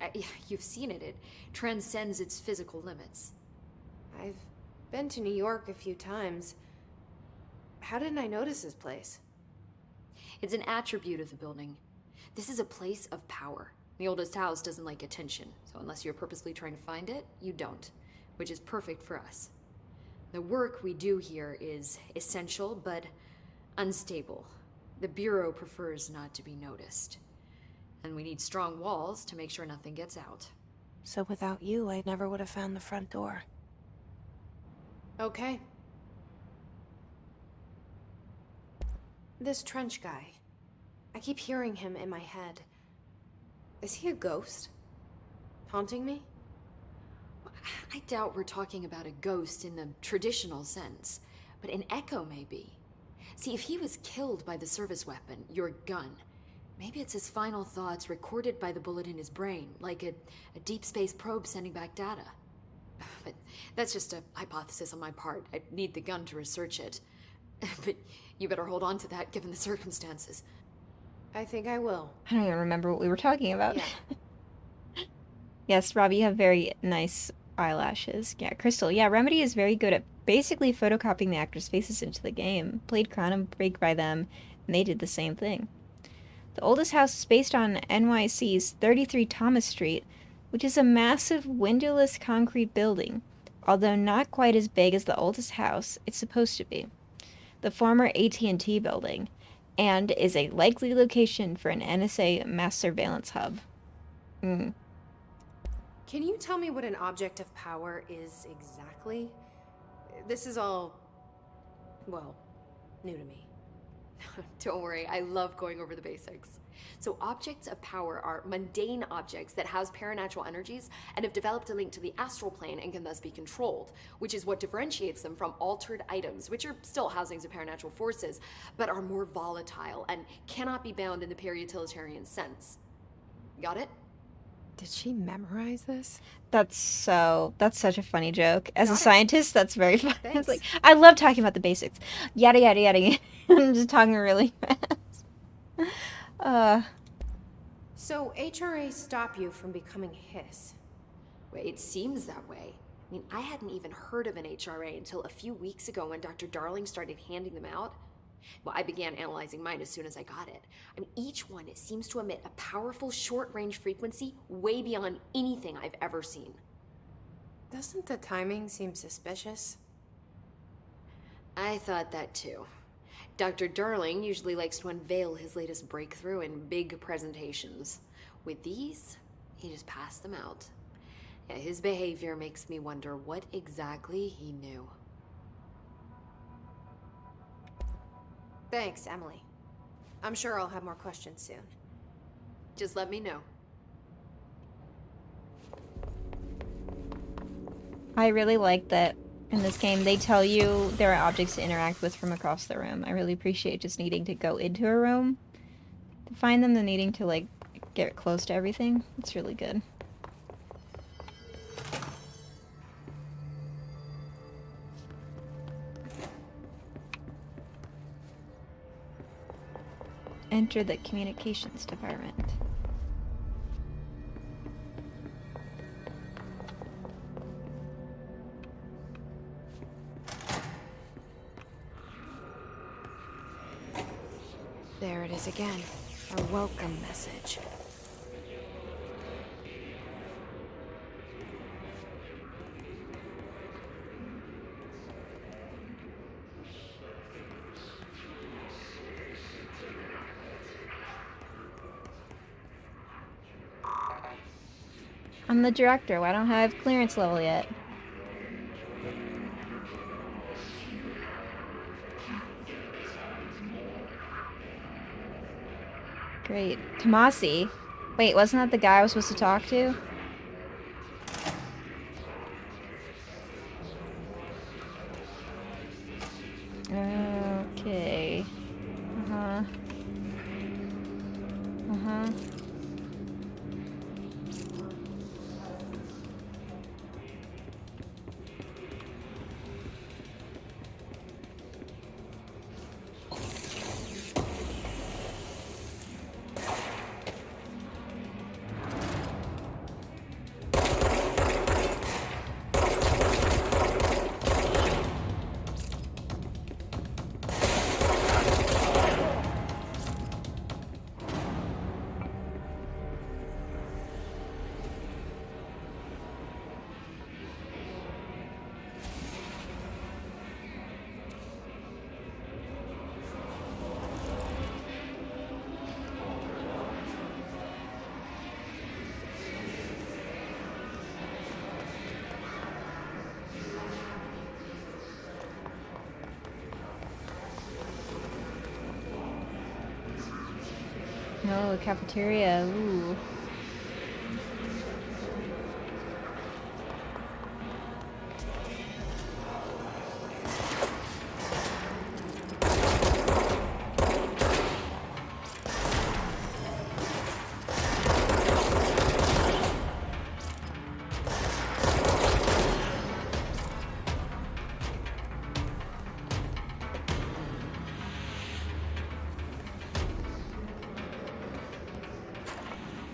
You've seen it. It transcends its physical limits. I've been to New York a few times. How didn't I notice this place? It's an attribute of the building. This is a place of power. The oldest house doesn't like attention, so unless you're purposely trying to find it, you don't, which is perfect for us. The work we do here is essential, but unstable. The Bureau prefers not to be noticed. And we need strong walls to make sure nothing gets out. So without you, I never would have found the front door. Okay. This Trench guy. I keep hearing him in my head. Is he a ghost? Haunting me? I doubt we're talking about a ghost in the traditional sense, but an echo maybe. See, if he was killed by the service weapon, your gun, maybe it's his final thoughts recorded by the bullet in his brain, like a deep space probe sending back data. But that's just a hypothesis on my part. I need the gun to research it. But you better hold on to that given the circumstances. I think I will. I don't even remember what we were talking about. Yeah. Yes, Robbie, you have very nice eyelashes. Yeah, Crystal. Yeah, Remedy is very good at basically photocopying the actors' faces into the game. Played Quantum Break by them, and they did the same thing. The oldest house is based on NYC's 33 Thomas Street, which is a massive windowless concrete building. Although not quite as big as the oldest house, it's supposed to be. The former AT&T building. and is a likely location for an NSA mass surveillance hub. Can you tell me what an object of power is exactly? This is all, well, new to me. Don't worry, I love going over the basics. So objects of power are mundane objects that house paranatural energies and have developed a link to the astral plane and can thus be controlled, which is what differentiates them from altered items, which are still housings of paranatural forces, but are more volatile and cannot be bound in the peri-utilitarian sense. Got it? Did she memorize this? That's such a funny joke. As Got a it. scientist, that's very funny. Thanks. It's like, I love talking about the basics. Yada, yada, yada. I'm just talking really fast. So HRA stop you from becoming Hiss. Wait, it seems that way. I mean, I hadn't even heard of an HRA until a few weeks ago when Dr. Darling started handing them out. Well, I began analyzing mine as soon as I got it. I mean, each one seems to emit a powerful short-range frequency way beyond anything I've ever seen. Doesn't the timing seem suspicious? I thought that too. Dr. Darling usually likes to unveil his latest breakthrough in big presentations. With these, he just passed them out. Yeah, his behavior makes me wonder what exactly he knew. Thanks, Emily. I'm sure I'll have more questions soon. Just let me know. I really like that in this game they tell you there are objects to interact with from across the room. I really appreciate just needing to go into a room to find them than needing to, like, get close to everything. It's really good. Enter the communications department. There it is again. A welcome message. I'm the director. Why don't I have clearance level yet? Great. Tomasi. Wait, wasn't that the guy I was supposed to talk to? Okay. Uh-huh. Uh-huh. No, the cafeteria. Ooh.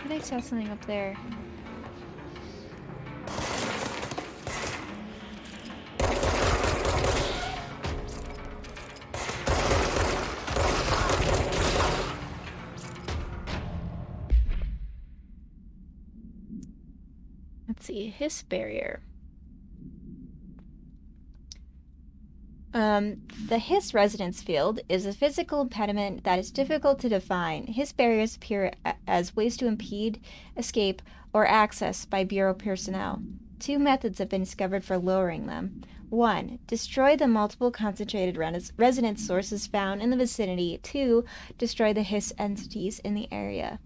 I saw something up there. Let's see, Hiss barrier. The Hiss resonance field is a physical impediment that is difficult to define. Hiss barriers appear as ways to impede, escape, or access by Bureau personnel. 2 methods have been discovered for lowering them. 1. Destroy the multiple concentrated resonance sources found in the vicinity. 2. Destroy the Hiss entities in the area.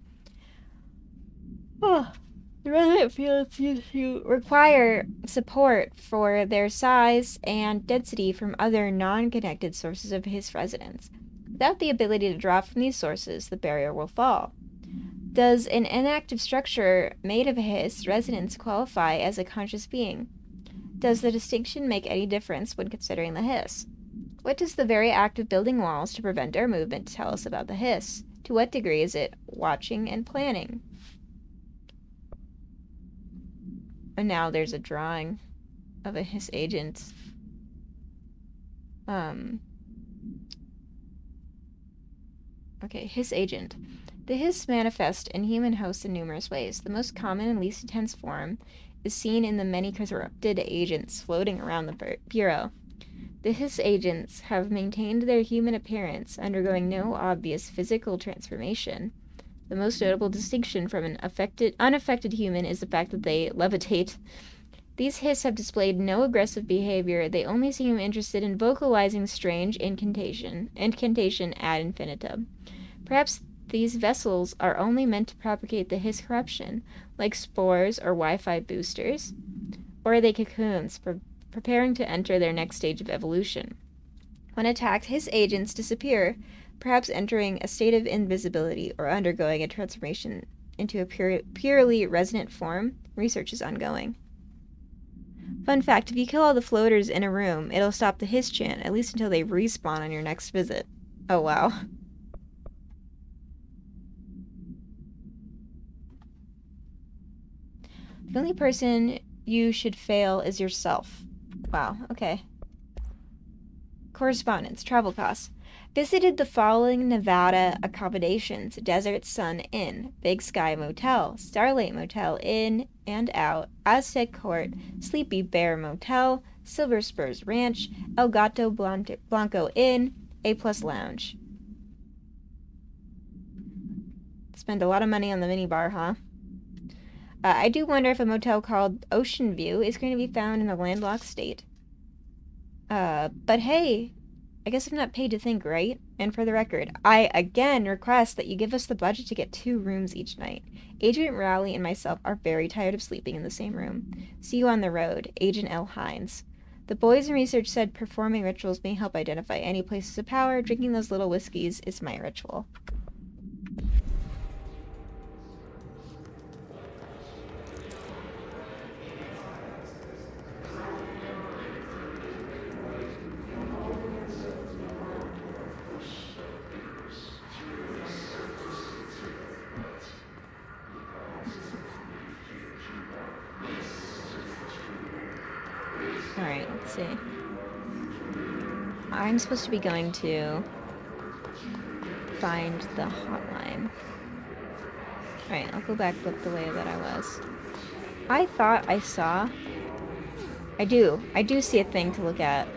Oh. The resonant fields seem to require support for their size and density from other non-connected sources of Hiss resonance. Without the ability to draw from these sources, the barrier will fall. Does an inactive structure made of Hiss resonance qualify as a conscious being? Does the distinction make any difference when considering the Hiss? What does the very act of building walls to prevent air movement tell us about the Hiss? To what degree is it watching and planning? And now there's a drawing of a Hiss agent. Okay, Hiss agent. The Hiss manifest in human hosts in numerous ways. The most common and least intense form is seen in the many corrupted agents floating around the Bureau. The Hiss agents have maintained their human appearance, undergoing no obvious physical transformation. The most notable distinction from an unaffected human is the fact that they levitate. These Hiss have displayed no aggressive behavior. They only seem interested in vocalizing strange incantation ad infinitum. Perhaps these vessels are only meant to propagate the Hiss corruption, like spores or Wi-Fi boosters, or are they cocoons, preparing to enter their next stage of evolution? When attacked, Hiss agents disappear, perhaps entering a state of invisibility or undergoing a transformation into a purely resonant form. Research is ongoing. Fun fact, if you kill all the floaters in a room, it'll stop the Hiss chant, at least until they respawn on your next visit. Oh wow. The only person you should fail is yourself. Wow, okay. Correspondence, travel costs. Visited the following Nevada accommodations: Desert Sun Inn, Big Sky Motel, Starlight Motel In and Out, Aztec Court, Sleepy Bear Motel, Silver Spurs Ranch, El Gato Blanco Inn, A+ Lounge. Spend a lot of money on the minibar, huh? I do wonder if a motel called Ocean View is going to be found in a landlocked state. But hey, I guess I'm not paid to think, right? And for the record, I again request that you give us the budget to get 2 rooms each night. Agent Rowley and myself are very tired of sleeping in the same room. See you on the road, Agent L. Hines. The boys in research said performing rituals may help identify any places of power. Drinking those little whiskeys is my ritual. Alright, let's see. I'm supposed to be going to find the hotline. Alright, I'll go back the way that I was. I thought I saw... I do see a thing to look at.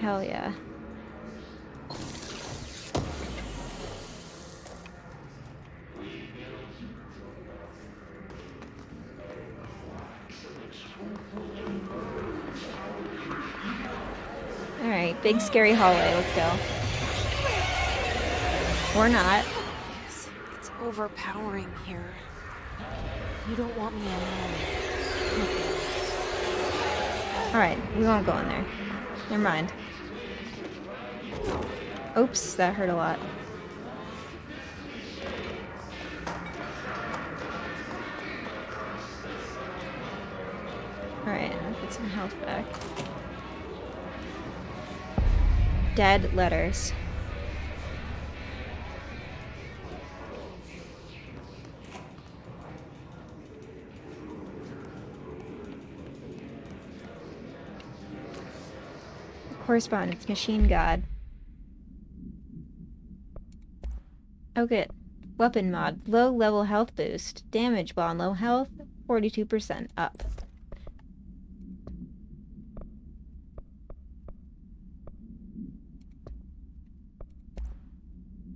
Hell yeah. Alright, big scary hallway, let's go. Or not. It's overpowering here. You don't want me alone. Alright, we won't go in there. Never mind. Oops, that hurt a lot. Alright, I'll get some health back. Dead letters. Correspondence, Machine God. Oh, good. Weapon mod. Low level health boost. Damage while on low health. 42% up.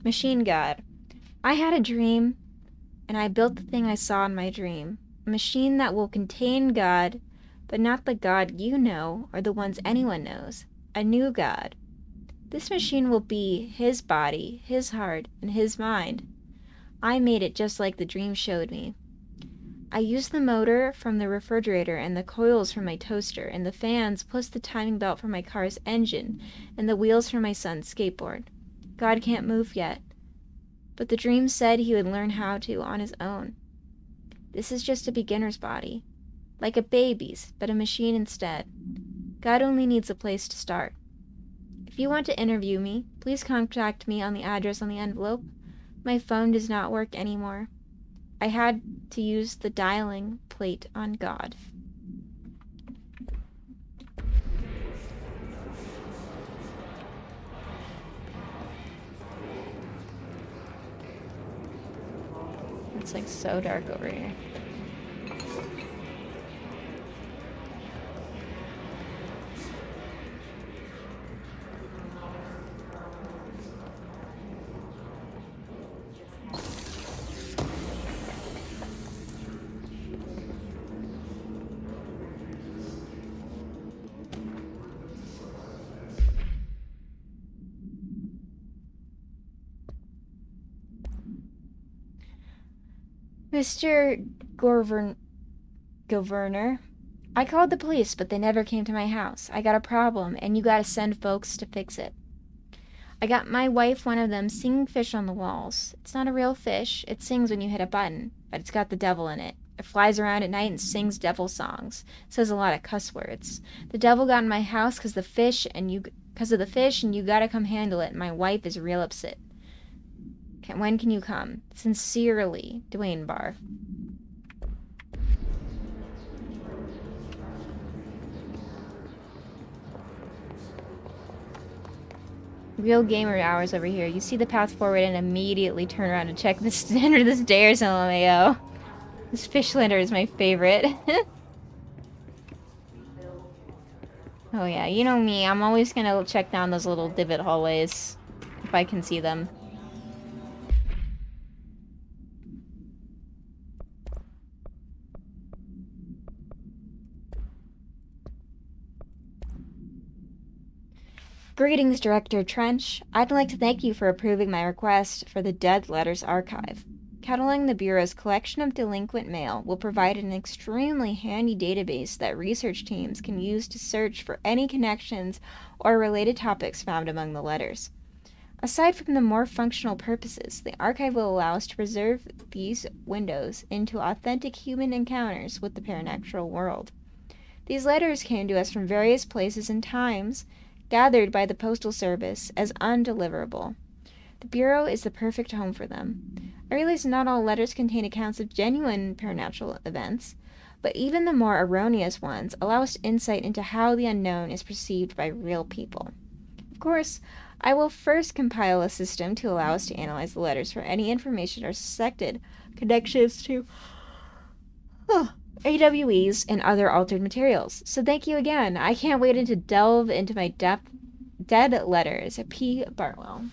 Machine God. I had a dream, and I built the thing I saw in my dream. A machine that will contain God, but not the God you know or the ones anyone knows. A new God. This machine will be his body, his heart, and his mind. I made it just like the dream showed me. I used the motor from the refrigerator and the coils from my toaster and the fans plus the timing belt from my car's engine and the wheels from my son's skateboard. God can't move yet, but the dream said he would learn how to on his own. This is just a beginner's body, like a baby's, but a machine instead. God only needs a place to start. If you want to interview me, please contact me on the address on the envelope. My phone does not work anymore. I had to use the dialing plate on God. It's like so dark over here. Mr. Governor, I called the police, but they never came to my house. I got a problem, and you gotta send folks to fix it. I got my wife one of them singing fish on the walls. It's not a real fish. It sings when you hit a button, but it's got the devil in it. It flies around at night and sings devil songs. Says a lot of cuss words. The devil got in my house because of the fish, and you gotta come handle it. My wife is real upset. When can you come? Sincerely, Dwayne Barr. Real gamer hours over here. You see the path forward and immediately turn around and check this enter the stairs, LMAO. This Fishlander is my favorite. Oh yeah, you know me. I'm always gonna check down those little divot hallways if I can see them. Greetings, Director Trench. I'd like to thank you for approving my request for the Dead Letters Archive. Cataloging the Bureau's collection of delinquent mail will provide an extremely handy database that research teams can use to search for any connections or related topics found among the letters. Aside from the more functional purposes, the archive will allow us to preserve these windows into authentic human encounters with the paranatural world. These letters came to us from various places and times, gathered by the Postal Service as undeliverable. The Bureau is the perfect home for them. I realize not all letters contain accounts of genuine paranatural events, but even the more erroneous ones allow us insight into how the unknown is perceived by real people. Of course, I will first compile a system to allow us to analyze the letters for any information or suspected connections to AWEs and other altered materials. So thank you again. I can't wait to delve into my dead letters. P. Bartwell.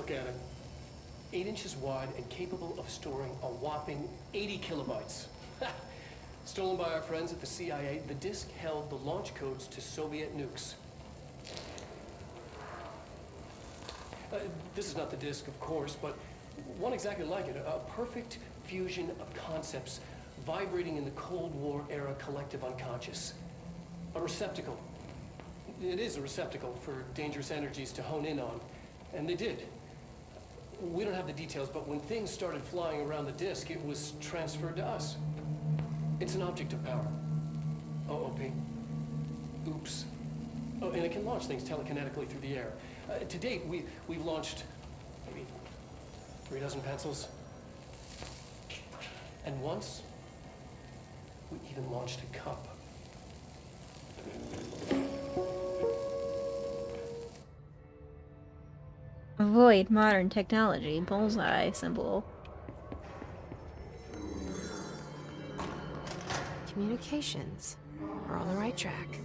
look at it. 8 inches wide and capable of storing a whopping 80 kilobytes. Stolen by our friends at the CIA, the disk held the launch codes to Soviet nukes. This is not the disk, of course, but one exactly like it. A perfect fusion of concepts vibrating in the Cold War era collective unconscious. A receptacle. It is a receptacle for dangerous energies to hone in on. And they did. We don't have the details, but when things started flying around the disk, it was transferred to us. It's an object of power. OOP. Oops. Oh, and it can launch things telekinetically through the air. To date, we've launched maybe 3 dozen pencils. And once, we even launched a cup. Avoid modern technology. Bullseye symbol. Communications. We're on the right track.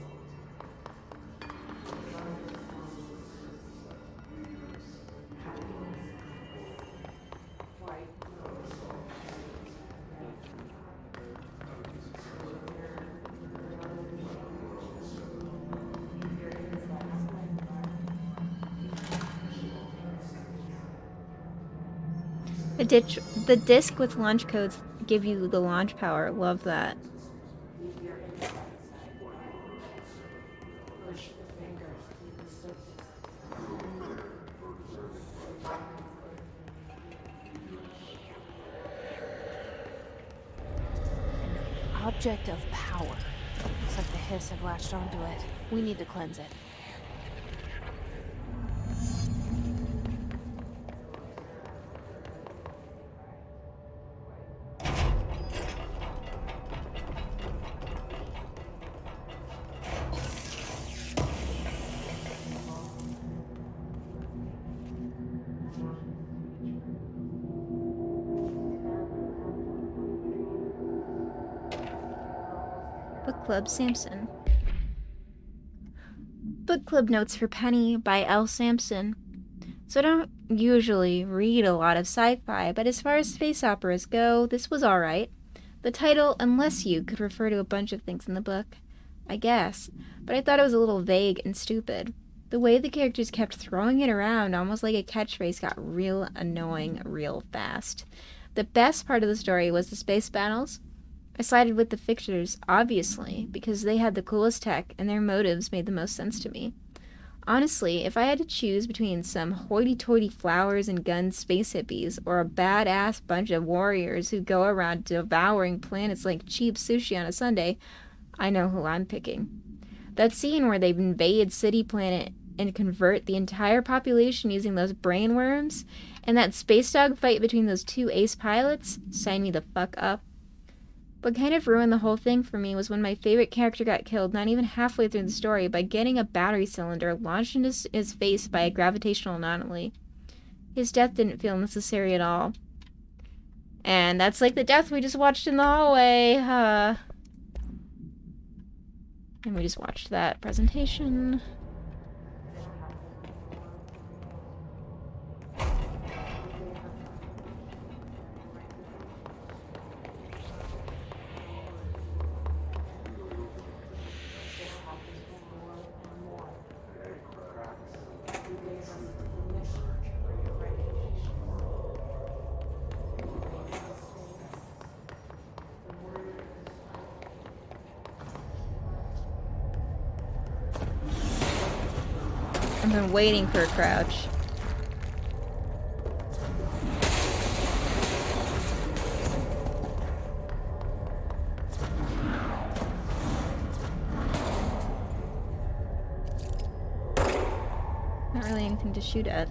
The disc with launch codes give you the launch power. Love that. Object of power. Looks like the Hiss have latched onto it. We need to cleanse it. Book Club Samson. Book Club Notes for Penny by L. Sampson. So I don't usually read a lot of sci-fi, but as far as space operas go, this was alright. The title, Unless You, could refer to a bunch of things in the book, I guess, but I thought it was a little vague and stupid. The way the characters kept throwing it around, almost like a catchphrase, got real annoying real fast. The best part of the story was the space battles. I sided with the Fixers, obviously, because they had the coolest tech and their motives made the most sense to me. Honestly, if I had to choose between some hoity-toity flowers and guns space hippies or a badass bunch of warriors who go around devouring planets like cheap sushi on a Sunday, I know who I'm picking. That scene where they invade City Planet and convert the entire population using those brain worms, and that space dog fight between those two ace pilots, sign me the fuck up. What kind of ruined the whole thing for me was when my favorite character got killed not even halfway through the story by getting a battery cylinder launched into his face by a gravitational anomaly. His death didn't feel necessary at all. And that's like the death we just watched in the hallway. And we just watched that presentation. I've been waiting for a crouch. Not really anything to shoot at.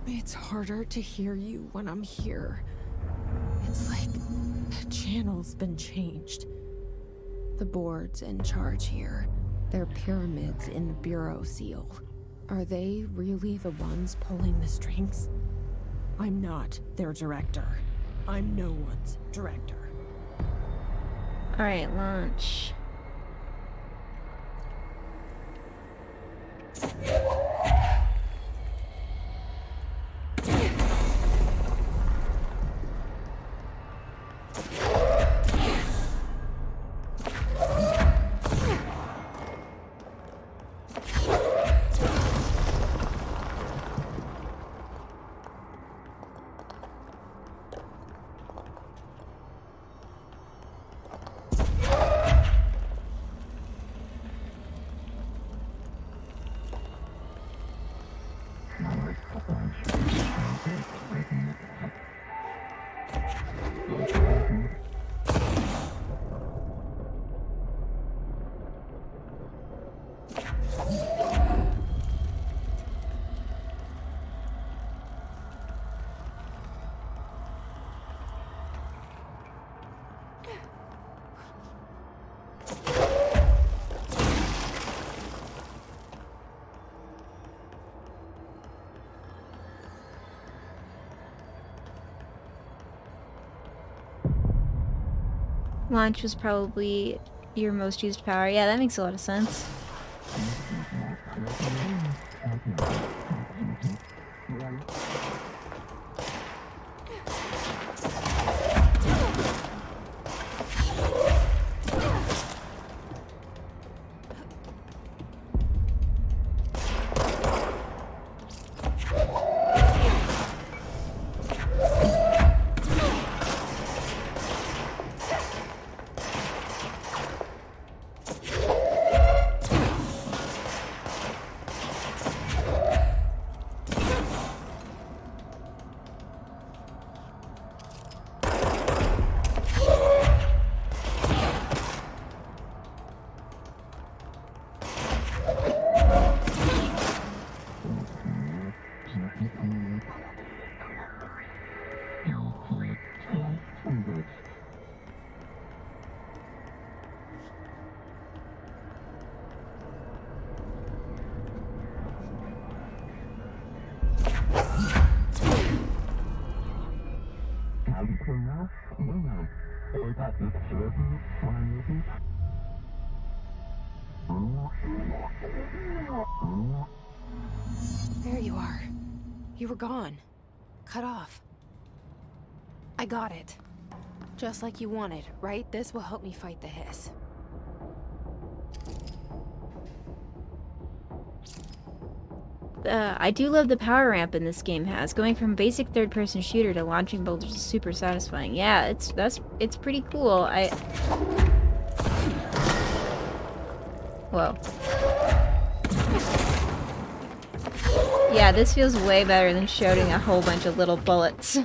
It's harder to hear you when I'm here. It's like the channel's been changed. The board's in charge here. They're pyramids in the Bureau seal. Are they really the ones pulling the strings? I'm not their director. I'm no one's director. Alright, launch. Launch was probably your most used power. Yeah, that makes a lot of sense. There you are. You were gone. Cut off. I got it. Just like you wanted, right? This will help me fight the hiss. I do love the power ramp in this game has. Going from basic third-person shooter to launching boulders is super satisfying. Yeah, it's pretty cool. Whoa. Yeah, this feels way better than shooting a whole bunch of little bullets.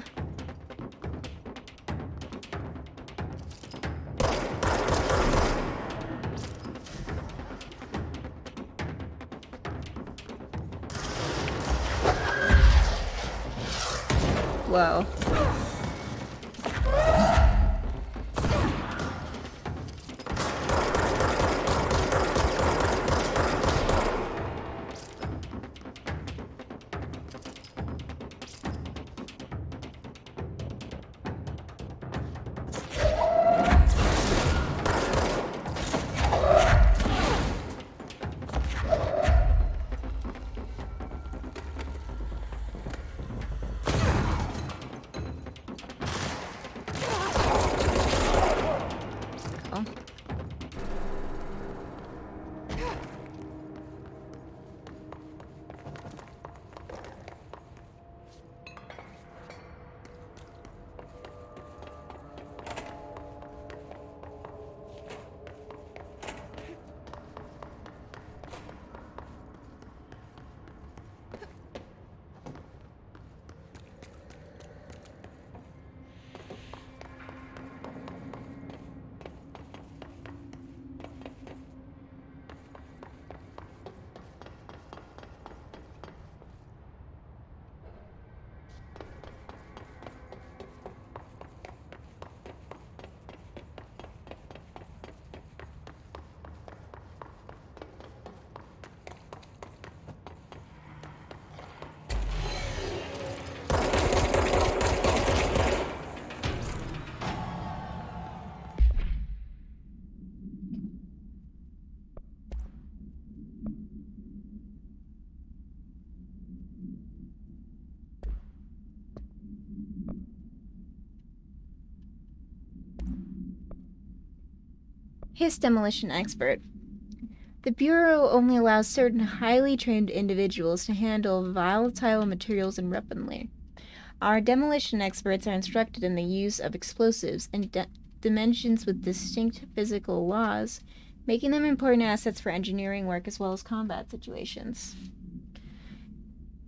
Whoa. Hiss demolition expert. The Bureau only allows certain highly trained individuals to handle volatile materials and weaponry. Our demolition experts are instructed in the use of explosives in dimensions with distinct physical laws, making them important assets for engineering work as well as combat situations.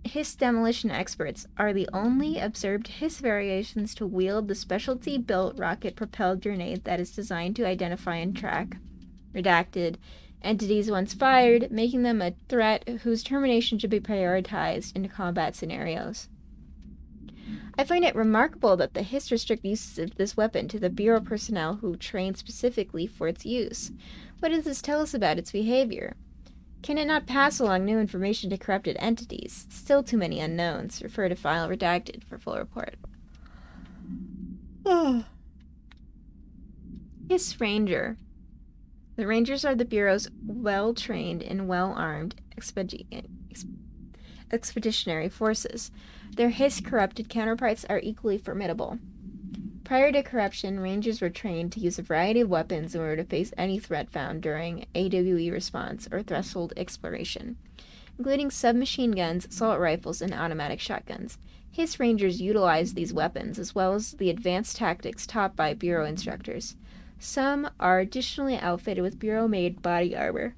Hiss demolition experts are the only observed Hiss variations to wield the specialty-built rocket-propelled grenade that is designed to identify and track redacted entities once fired, making them a threat whose termination should be prioritized in combat scenarios. I find it remarkable that the Hiss restrict uses of this weapon to the Bureau personnel who train specifically for its use. What does this tell us about its behavior? Can it not pass along new information to corrupted entities? Still too many unknowns. Refer to file redacted for full report. Hiss Ranger. The Rangers are the Bureau's well-trained and well-armed expeditionary forces. Their Hiss-corrupted counterparts are equally formidable. Prior to corruption, Rangers were trained to use a variety of weapons in order to face any threat found during AWE response or threshold exploration, including submachine guns, assault rifles, and automatic shotguns. Hiss Rangers utilize these weapons as well as the advanced tactics taught by Bureau instructors. Some are additionally outfitted with Bureau-made body armor.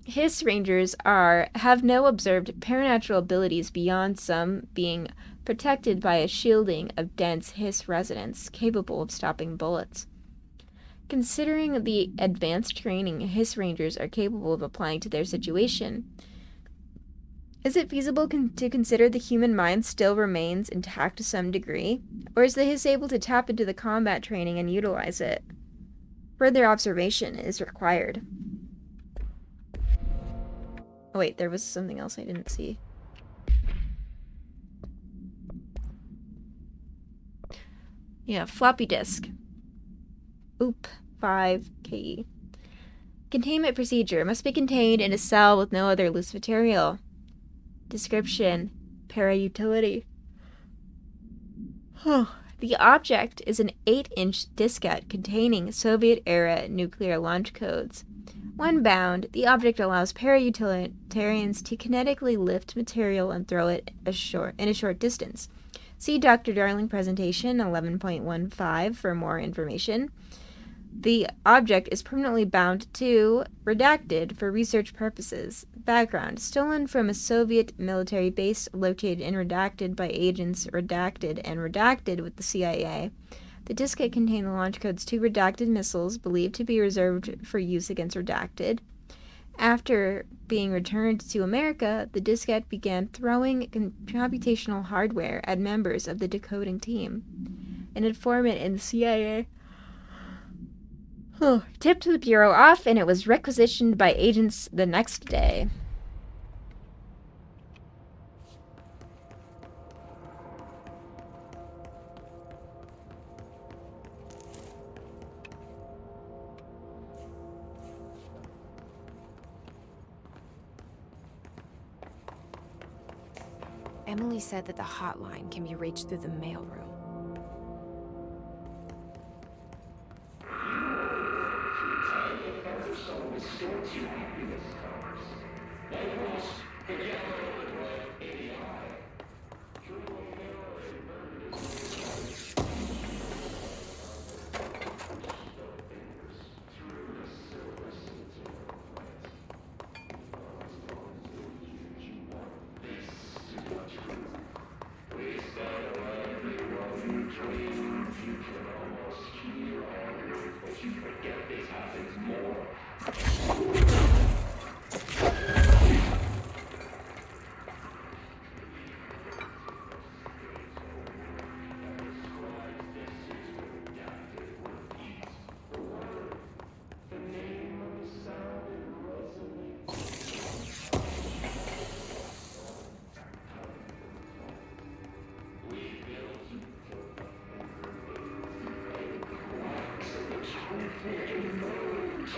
Hiss Rangers have no observed paranatural abilities beyond some being protected by a shielding of dense Hiss resonance capable of stopping bullets. Considering the advanced training Hiss Rangers are capable of applying to their situation, is it feasible to consider the human mind still remains intact to some degree, or is the Hiss able to tap into the combat training and utilize it? Further observation is required. Oh wait, there was something else I didn't see. Yeah, floppy disk. OOP 5KE. Containment procedure must be contained in a cell with no other loose material. Description: para-utility. The object is an 8-inch diskette containing Soviet-era nuclear launch codes. When bound, the object allows para-utilitarians to kinetically lift material and throw it in a short distance. See Dr. Darling presentation 11.15 for more information. The object is permanently bound to redacted for research purposes. Background: stolen from a Soviet military base located in redacted by agents redacted with the CIA. The diskette contained the launch codes to redacted missiles believed to be reserved for use against redacted. After being returned to America, the diskette began throwing computational hardware at members of the decoding team. An informant in the CIA tipped the Bureau off, and it was requisitioned by agents the next day. Emily said that the hotline can be reached through the mailroom.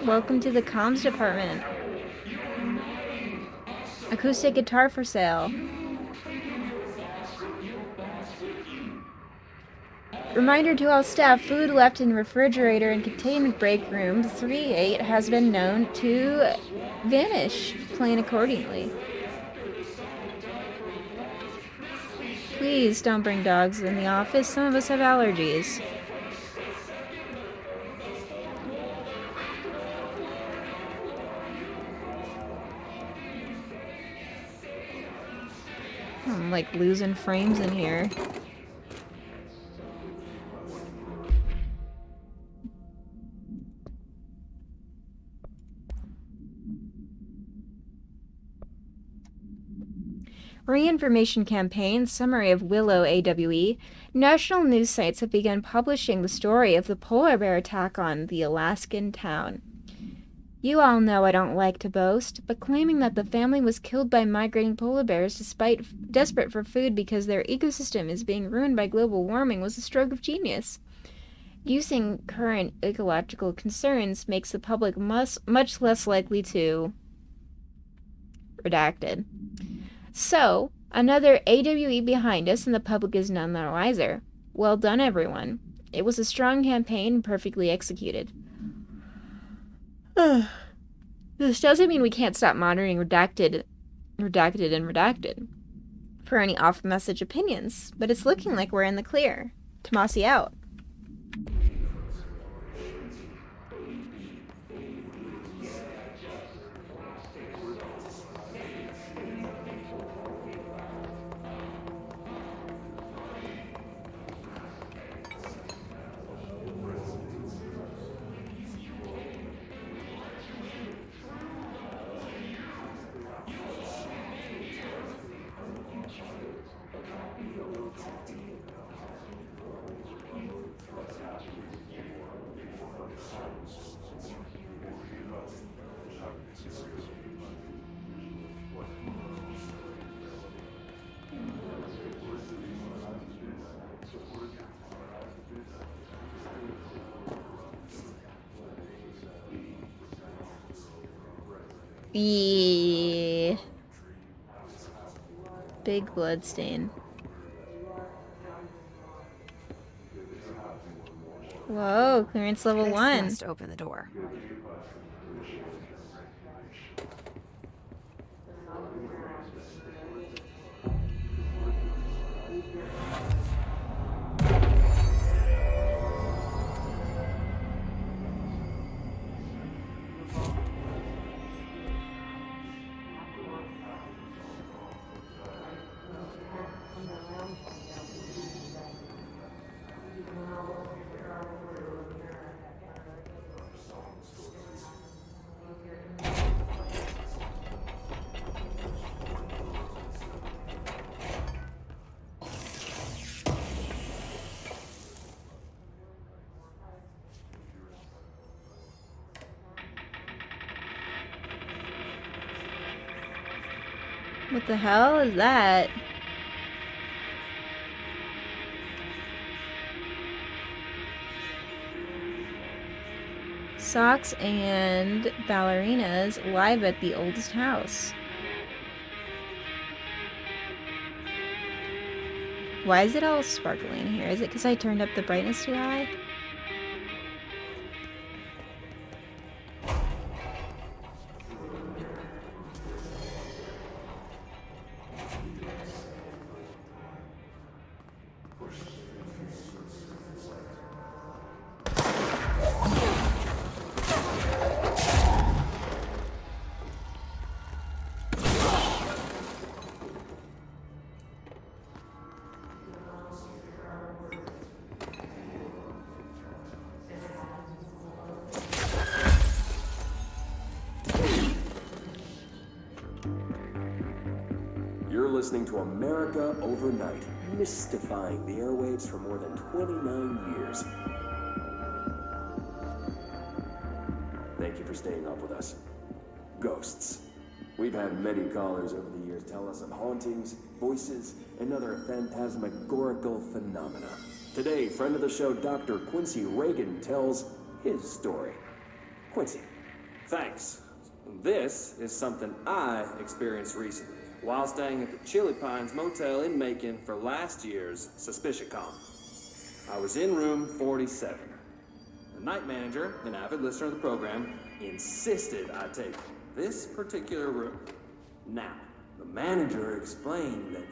Welcome to the comms department. Acoustic guitar for sale. Reminder to all staff, food left in refrigerator and containment break room 3-8 has been known to vanish. Plan accordingly. Please don't bring dogs in the office. Some of us have allergies. I'm like losing frames in here. Reinformation campaign, summary of Willow AWE. National news sites have begun publishing the story of the polar bear attack on the Alaskan town. You all know I don't like to boast, but claiming that the family was killed by migrating polar bears despite desperate for food because their ecosystem is being ruined by global warming was a stroke of genius. Using current ecological concerns makes the public much less likely to... Redacted. So, another AWE behind us and the public is none the wiser. Well done, everyone. It was a strong campaign, perfectly executed. This doesn't mean we can't stop monitoring redacted for any off-message opinions, but it's looking like we're in the clear. Tomasi out. Yeah. Big blood stain. Whoa, clearance level 1. Must open the door. What the hell is that? Socks and ballerinas live at the oldest house. Why is it all sparkling in here? Is it because I turned up the brightness too high? Listening to America Overnight, mystifying the airwaves for more than 29 years. Thank you for staying up with us. Ghosts. We've had many callers over the years tell us of hauntings, voices, and other phantasmagorical phenomena. Today, friend of the show, Dr. Quincy Reagan, tells his story. Quincy. Thanks. This is something I experienced recently while staying at the Chili Pines Motel in Macon for last year's SuspiciaCon. I was in room 47. The night manager, an avid listener of the program, insisted I take this particular room. Now, the manager explained that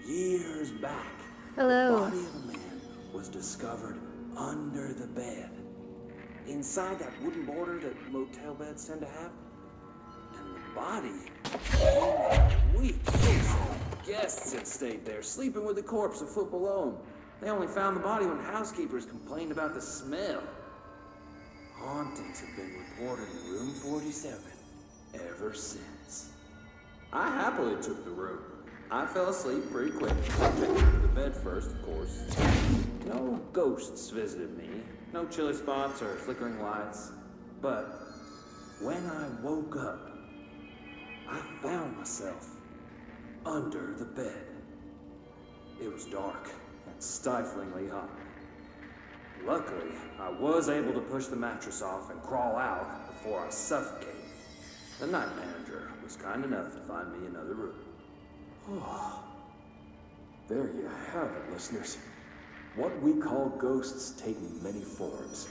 years back, Hello. the body of a man was discovered under the bed. Inside that wooden border that motel beds tend to have. And the body weak. Guests had stayed there, sleeping with the corpse a foot below them. They only found the body when housekeepers complained about the smell. Hauntings have been reported in room 47 ever since. I happily took the room. I fell asleep pretty quick. I checked into the bed first, of course. No ghosts visited me. No chilly spots or flickering lights. But when I woke up, I found myself under the bed. It was dark and stiflingly hot. Luckily, I was able to push the mattress off and crawl out before I suffocated. The night manager was kind enough to find me another room. Oh, there you have it, listeners. What we call ghosts take many forms.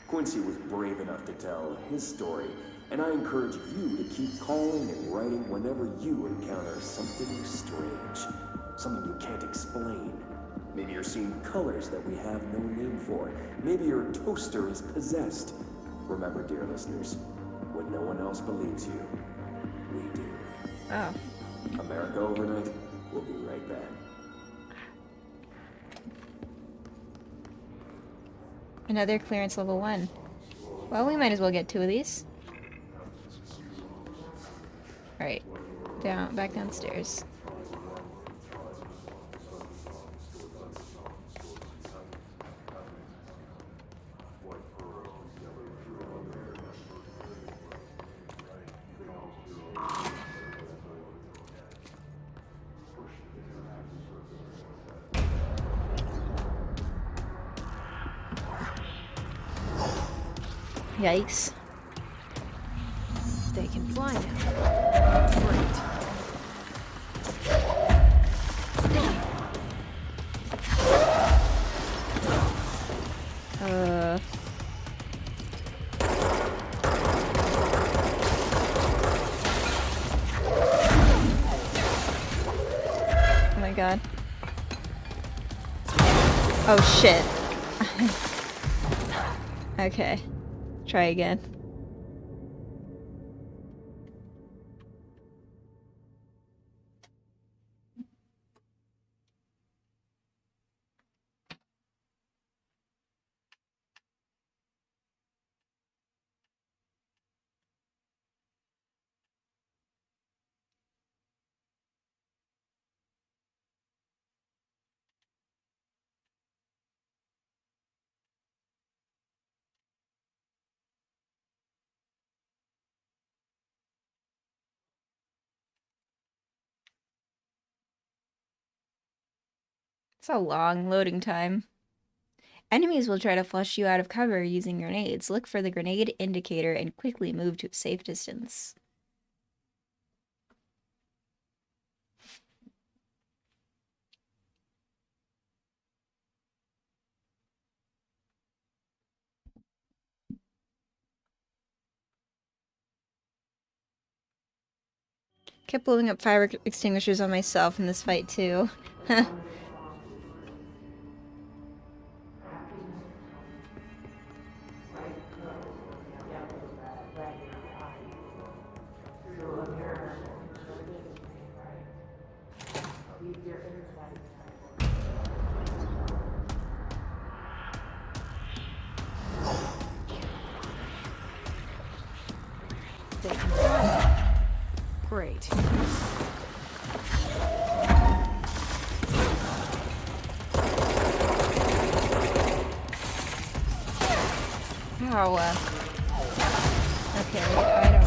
Quincy was brave enough to tell his story, and I encourage you to keep calling and writing whenever you encounter something strange, something you can't explain. Maybe you're seeing colors that we have no name for. Maybe your toaster is possessed. Remember, dear listeners, when no one else believes you, we do. Oh. America Overnight, we'll be right back. Another clearance level 1. Well, we might as well get 2 of these. Alright. Back downstairs. Yikes. They can fly now. Great. Oh my god. Oh shit. Okay. Try again. It's a long loading time. Enemies will try to flush you out of cover using grenades. Look for the grenade indicator and quickly move to a safe distance. Kept blowing up fire extinguishers on myself in this fight too. They can fly now. Great. Ow. Okay, I don't...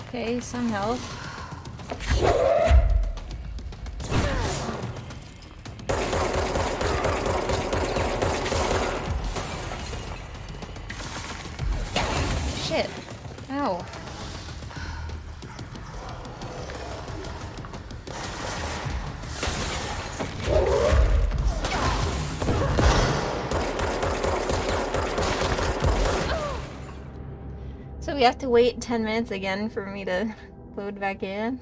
Okay, some health. shit. Ow. So we have to wait 10 minutes again for me to load back in?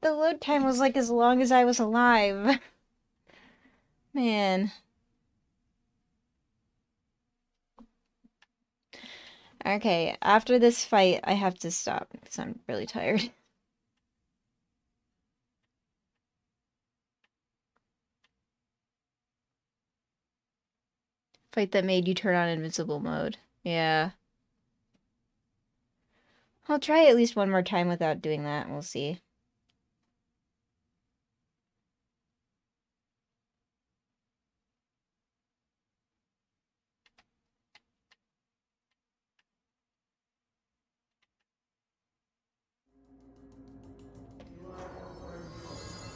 The load time was like as long as I was alive. Man. Okay, after this fight, I have to stop because I'm really tired. Fight that made you turn on invincible mode. Yeah. I'll try at least one more time without doing that. We'll see.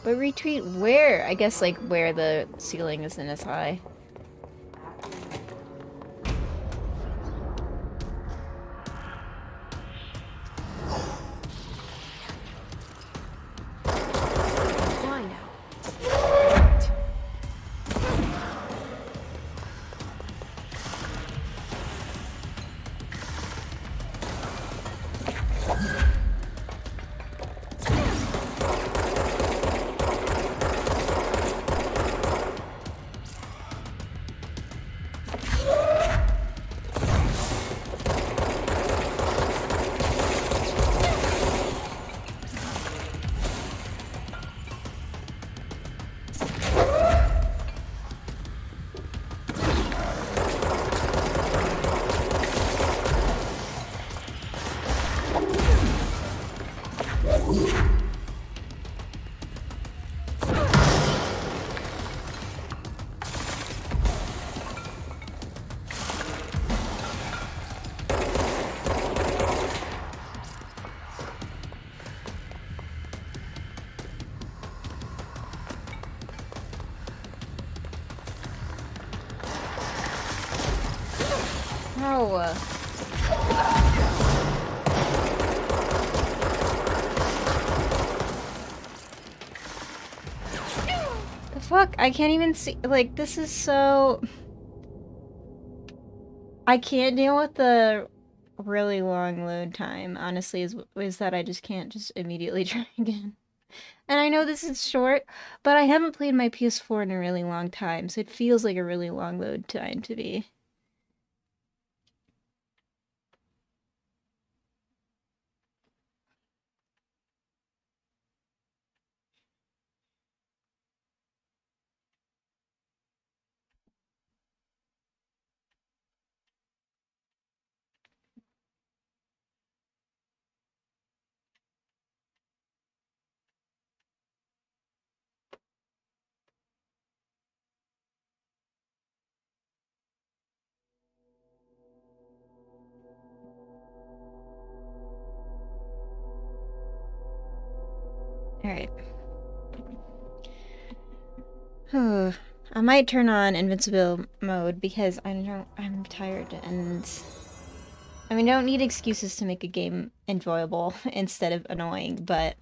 But retreat where? I guess like where the ceiling isn't as high. Fly now. No. The fuck? I can't even see. Like, this is so. I can't deal with the really long load time, honestly, is that I just can't just immediately try again. And I know this is short, but I haven't played my PS4 in a really long time, so it feels like a really long load time to me. Alright. I might turn on invincible mode because I'm tired and I mean, I don't need excuses to make a game enjoyable instead of annoying, but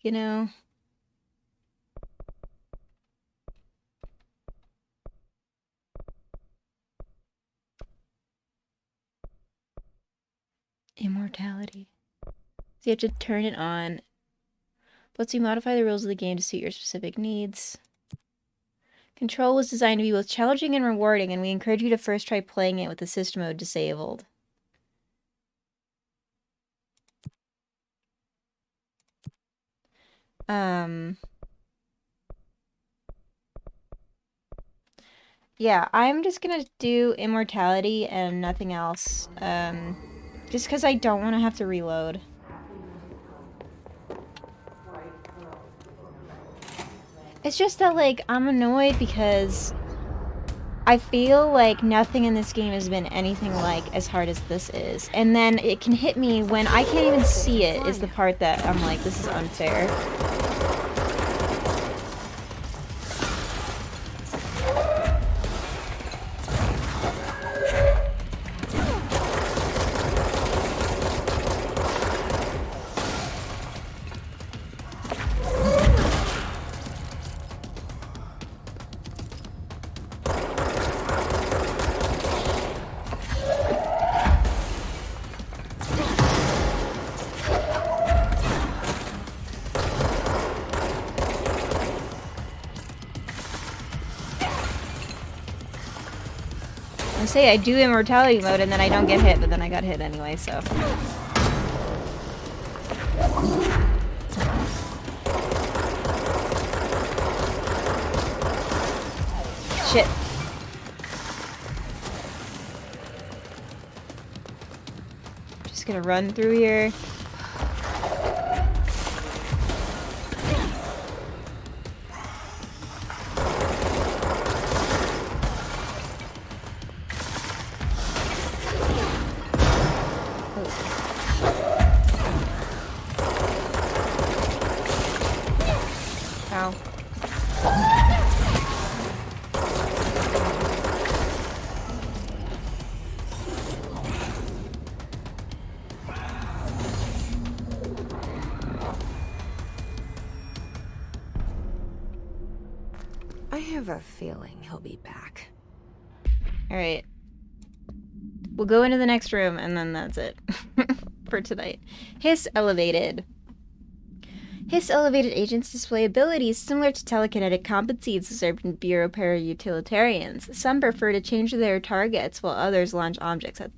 you know. Immortality. So you have to turn it on. Lets you modify the rules of the game to suit your specific needs. Control was designed to be both challenging and rewarding, and we encourage you to first try playing it with assist mode disabled. Yeah, I'm just gonna do immortality and nothing else. Just because I don't want to have to reload. It's just that, like, I'm annoyed because I feel like nothing in this game has been anything like as hard as this is. And then it can hit me when I can't even see it is the part that I'm like, this is unfair. I say I do immortality mode and then I don't get hit, but then I got hit anyway, so. Shit. Just gonna run through here. Ow. I have a feeling he'll be back. Alright. We'll go into the next room and then that's it for tonight. Hiss elevated. Hiss elevated agents display abilities similar to telekinetic competencies observed in Bureau para-utilitarians. Some prefer to charge their targets while others launch objects at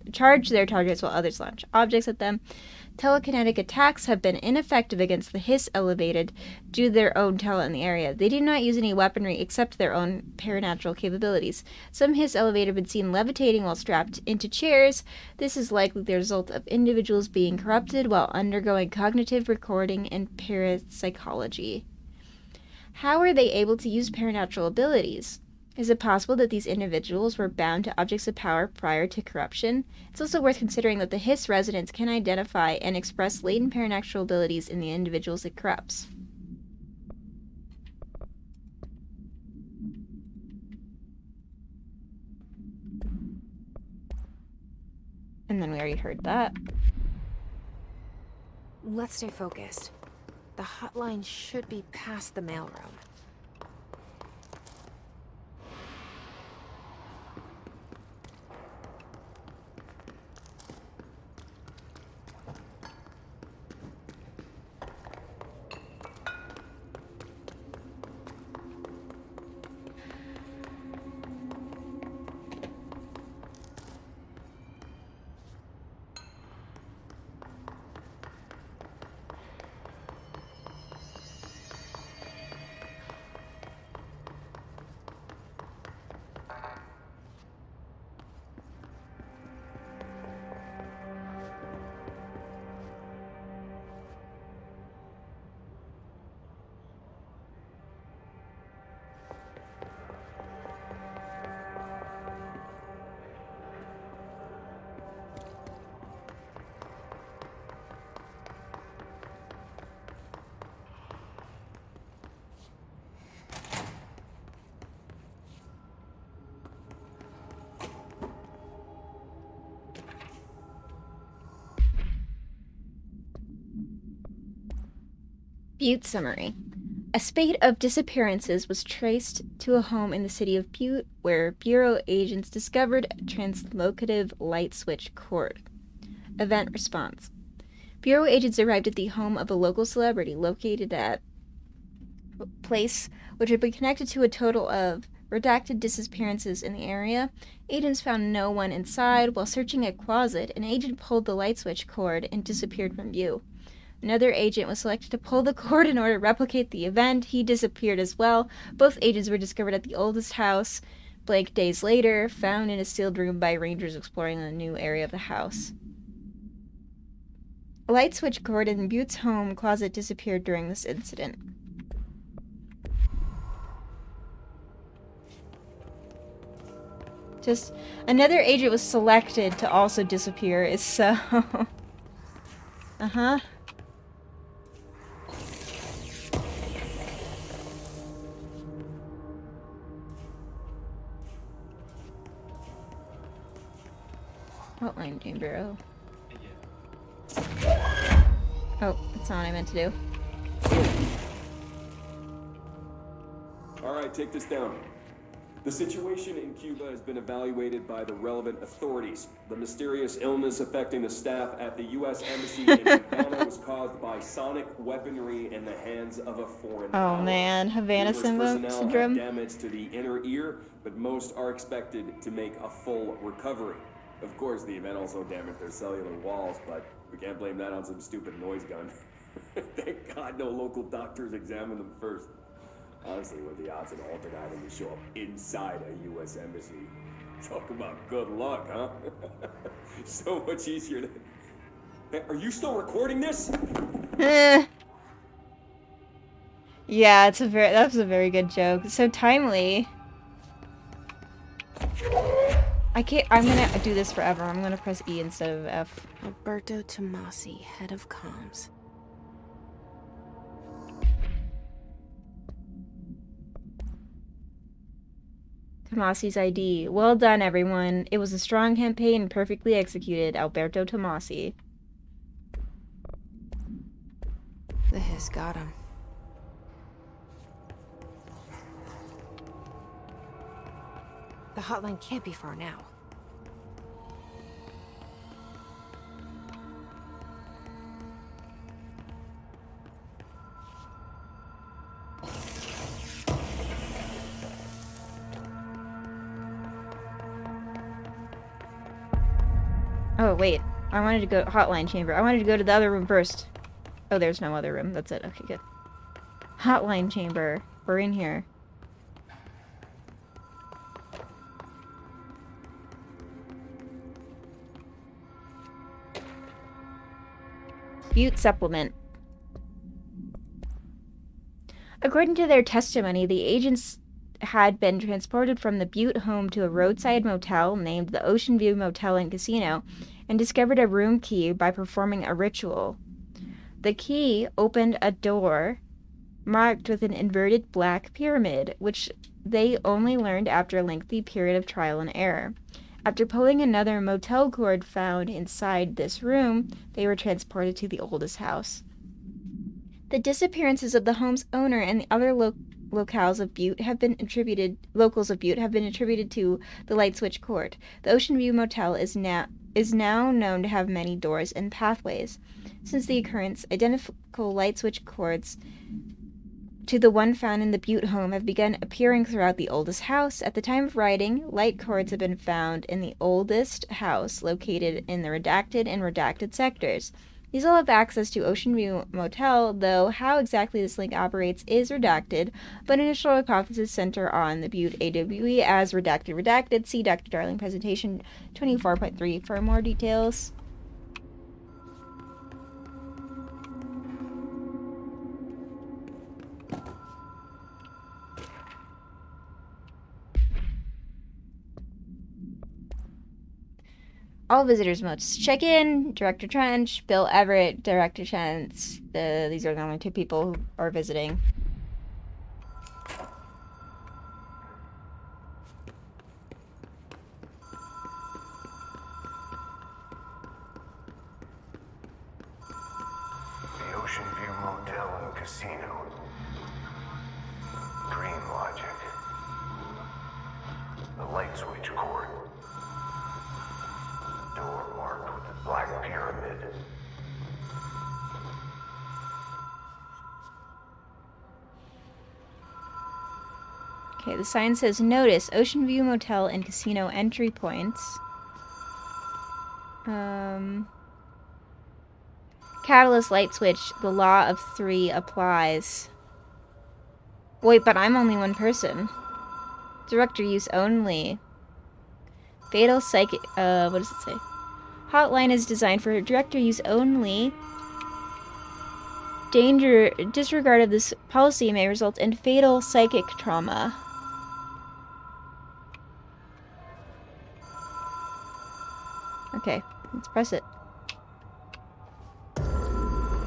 them. Telekinetic attacks have been ineffective against the Hiss elevated due to their own talent in the area. They do not use any weaponry except their own paranatural capabilities. Some Hiss elevated have been seen levitating while strapped into chairs. This is likely the result of individuals being corrupted while undergoing cognitive recording and parapsychology. How are they able to use paranatural abilities? Is it possible that these individuals were bound to objects of power prior to corruption? It's also worth considering that the Hiss residents can identify and express latent paranatural abilities in the individuals it corrupts. And then we already heard that. Let's stay focused. The hotline should be past the mailroom. Butte summary. A spate of disappearances was traced to a home in the city of Butte where Bureau agents discovered a translocative light switch cord. Event response. Bureau agents arrived at the home of a local celebrity located at a place which had been connected to a total of redacted disappearances in the area. Agents found no one inside. While searching a closet, an agent pulled the light switch cord and disappeared from view. Another agent was selected to pull the cord in order to replicate the event. He disappeared as well. Both agents were discovered at the oldest house, blank days later, found in a sealed room by rangers exploring a new area of the house. A light switch cord in Butte's home closet disappeared during this incident. Just another agent was selected to also disappear, so... Uh-huh. Hotline Team Bureau. Oh, that's not what I meant to do. All right, take this down. The situation in Cuba has been evaluated by the relevant authorities. The mysterious illness affecting the staff at the U.S. Embassy in Havana was caused by sonic weaponry in the hands of a foreign Oh power. man, Havana Numerous personnel syndrome. have damage to the inner ear, but most are expected to make a full recovery. Of course, the event also damaged their cellular walls, but we can't blame that on some stupid noise gun. Thank God no local doctors examined them first. Honestly, what are the odds an altered item would show up inside a U.S. embassy? Talk about good luck, huh? So much easier to... Hey, are you still recording this? Yeah, that was a very good joke. So timely. I'm gonna do this forever. I'm gonna press E instead of F. Alberto Tomasi, head of comms. Tomasi's ID. Well done, everyone. It was a strong campaign, perfectly executed. Alberto Tomasi. The hiss got him. The hotline can't be far now. Oh, wait. I wanted to go hotline chamber. I wanted to go to the other room first. Oh, there's no other room. That's it. Okay, good. Hotline chamber. We're in here. Butte supplement. According to their testimony, the agents had been transported from the Butte home to a roadside motel named the Ocean View Motel and Casino and discovered a room key by performing a ritual. The key opened a door marked with an inverted black pyramid, which they only learned after a lengthy period of trial and error. After pulling another motel cord found inside this room, they were transported to the oldest house. The disappearances of the home's owner and the other locals of Butte have been attributed to the light switch cord. The Ocean View Motel is now known to have many doors and pathways. Since the occurrence, identical light switch cords to the one found in the Butte home have begun appearing throughout the oldest house. At the time of writing, light cords have been found in the oldest house located in the redacted and redacted sectors. These all have access to Ocean View Motel, though how exactly this link operates is redacted, but initial hypotheses center on the Butte AWE as redacted. See Dr. Darling presentation 24.3 for more details. All visitors must check in. Director Trench, Bill Everett, Director Trench. These are the only two people who are visiting. The Ocean View Motel and Casino. Dream logic. The light switch cord. Door marked with the black pyramid. Okay, the sign says, notice, Ocean View Motel and Casino entry points. Catalyst light switch, the law of 3 applies. Wait, but I'm only one person. Director use only. Fatal psychic, what does it say? Hotline is designed for director use only. Disregard of this policy may result in fatal psychic trauma. Okay, let's press it.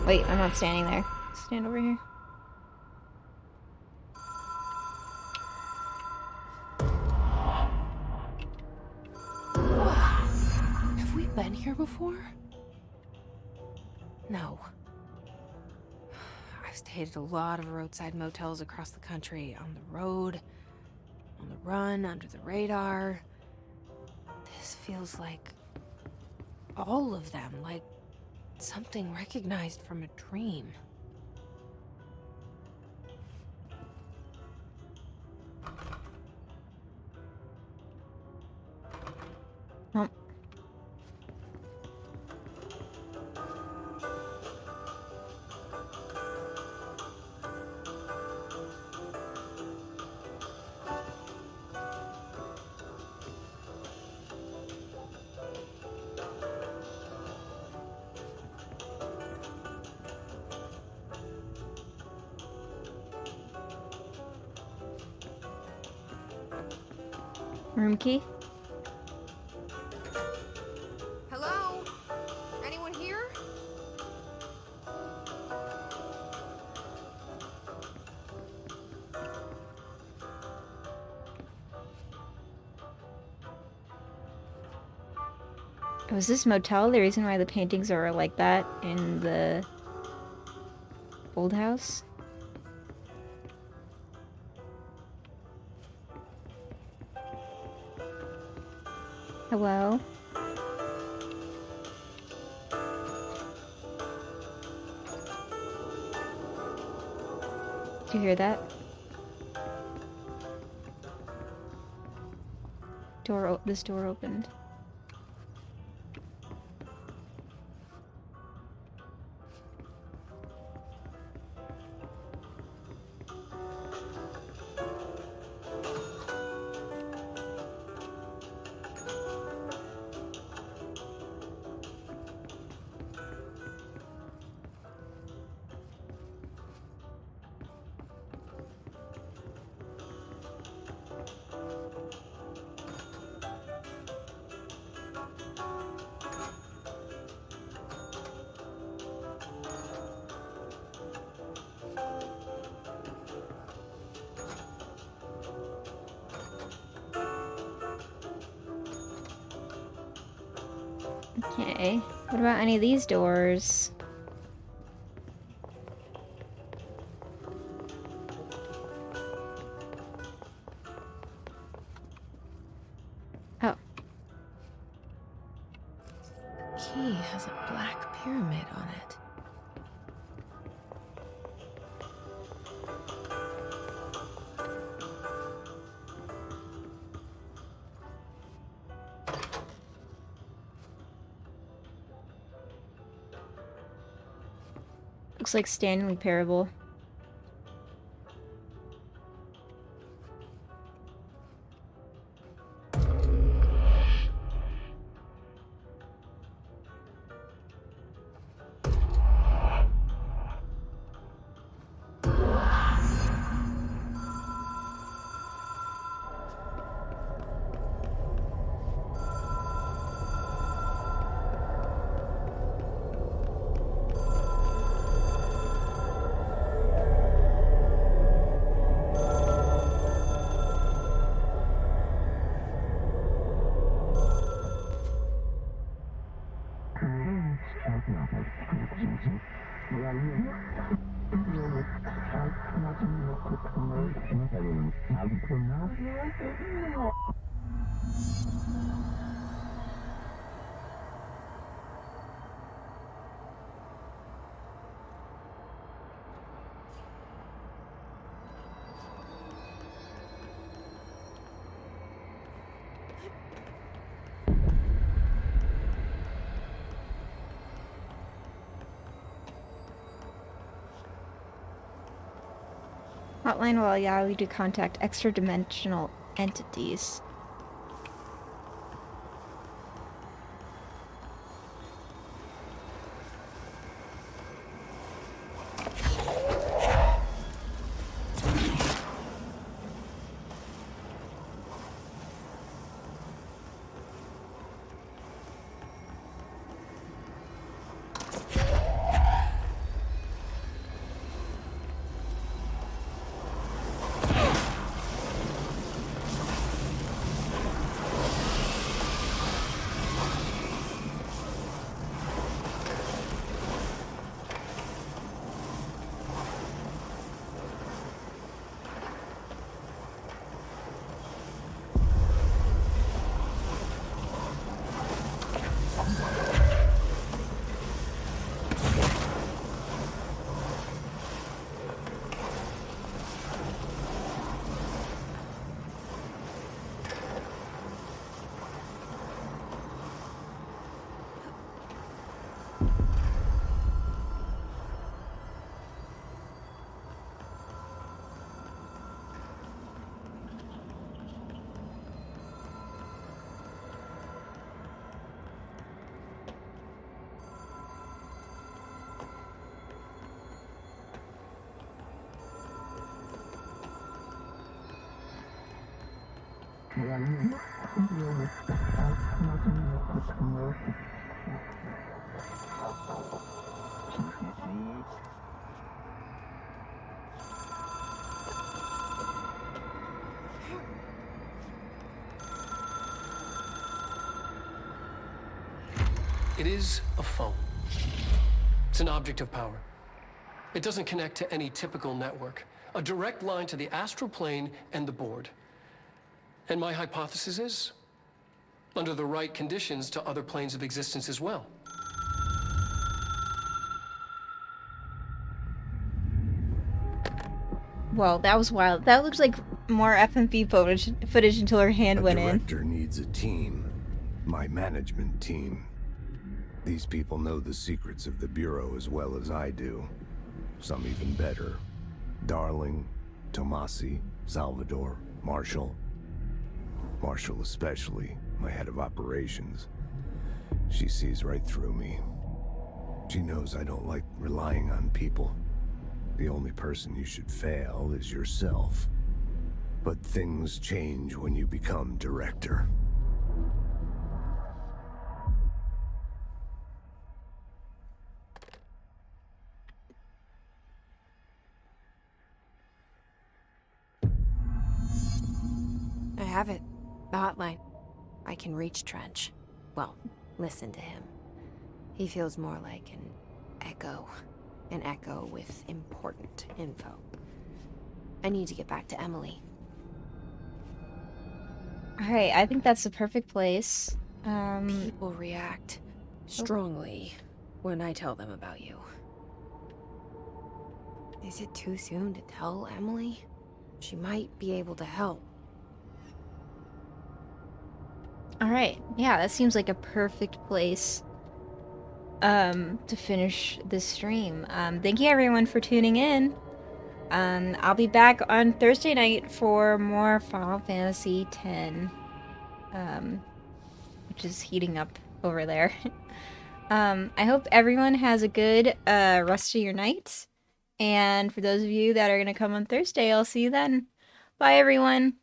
Wait, I'm not standing there. Stand over here. Have we been here before? No. I've stayed at a lot of roadside motels across the country, on the road, on the run, under the radar. This feels like all of them, like something recognized from a dream. Oh. Room key? Hello? Anyone here? Was this motel the reason why the paintings are like that in the old house? Hello? Did you hear that? This door opened. Okay, what about any of these doors? Oh. The key has a black pyramid on it. Looks like Stanley Parable. Hotline will allow you to contact extra-dimensional entities. It is a phone. It's an object of power. It doesn't connect to any typical network. A direct line to the astral plane and the board. And my hypothesis is, under the right conditions, to other planes of existence as well. Well, that was wild. That looks like more FMV footage until her hand went in. A director needs a team. My management team. These people know the secrets of the Bureau as well as I do. Some even better. Darling, Tomasi, Salvador, Marshall. Marshall especially, my head of operations. She sees right through me. She knows I don't like relying on people. The only person you should fail is yourself. But things change when you become director. I have it. The hotline. I can reach Trench. Well, listen to him. He feels more like an echo. An echo with important info. I need to get back to Emily. Alright, I think that's the perfect place. People react strongly when I tell them about you. Is it too soon to tell Emily? She might be able to help. Alright, yeah, that seems like a perfect place to finish this stream. Thank you everyone for tuning in. I'll be back on Thursday night for more Final Fantasy X, which is heating up over there. I hope everyone has a good rest of your night. And for those of you that are going to come on Thursday, I'll see you then. Bye everyone.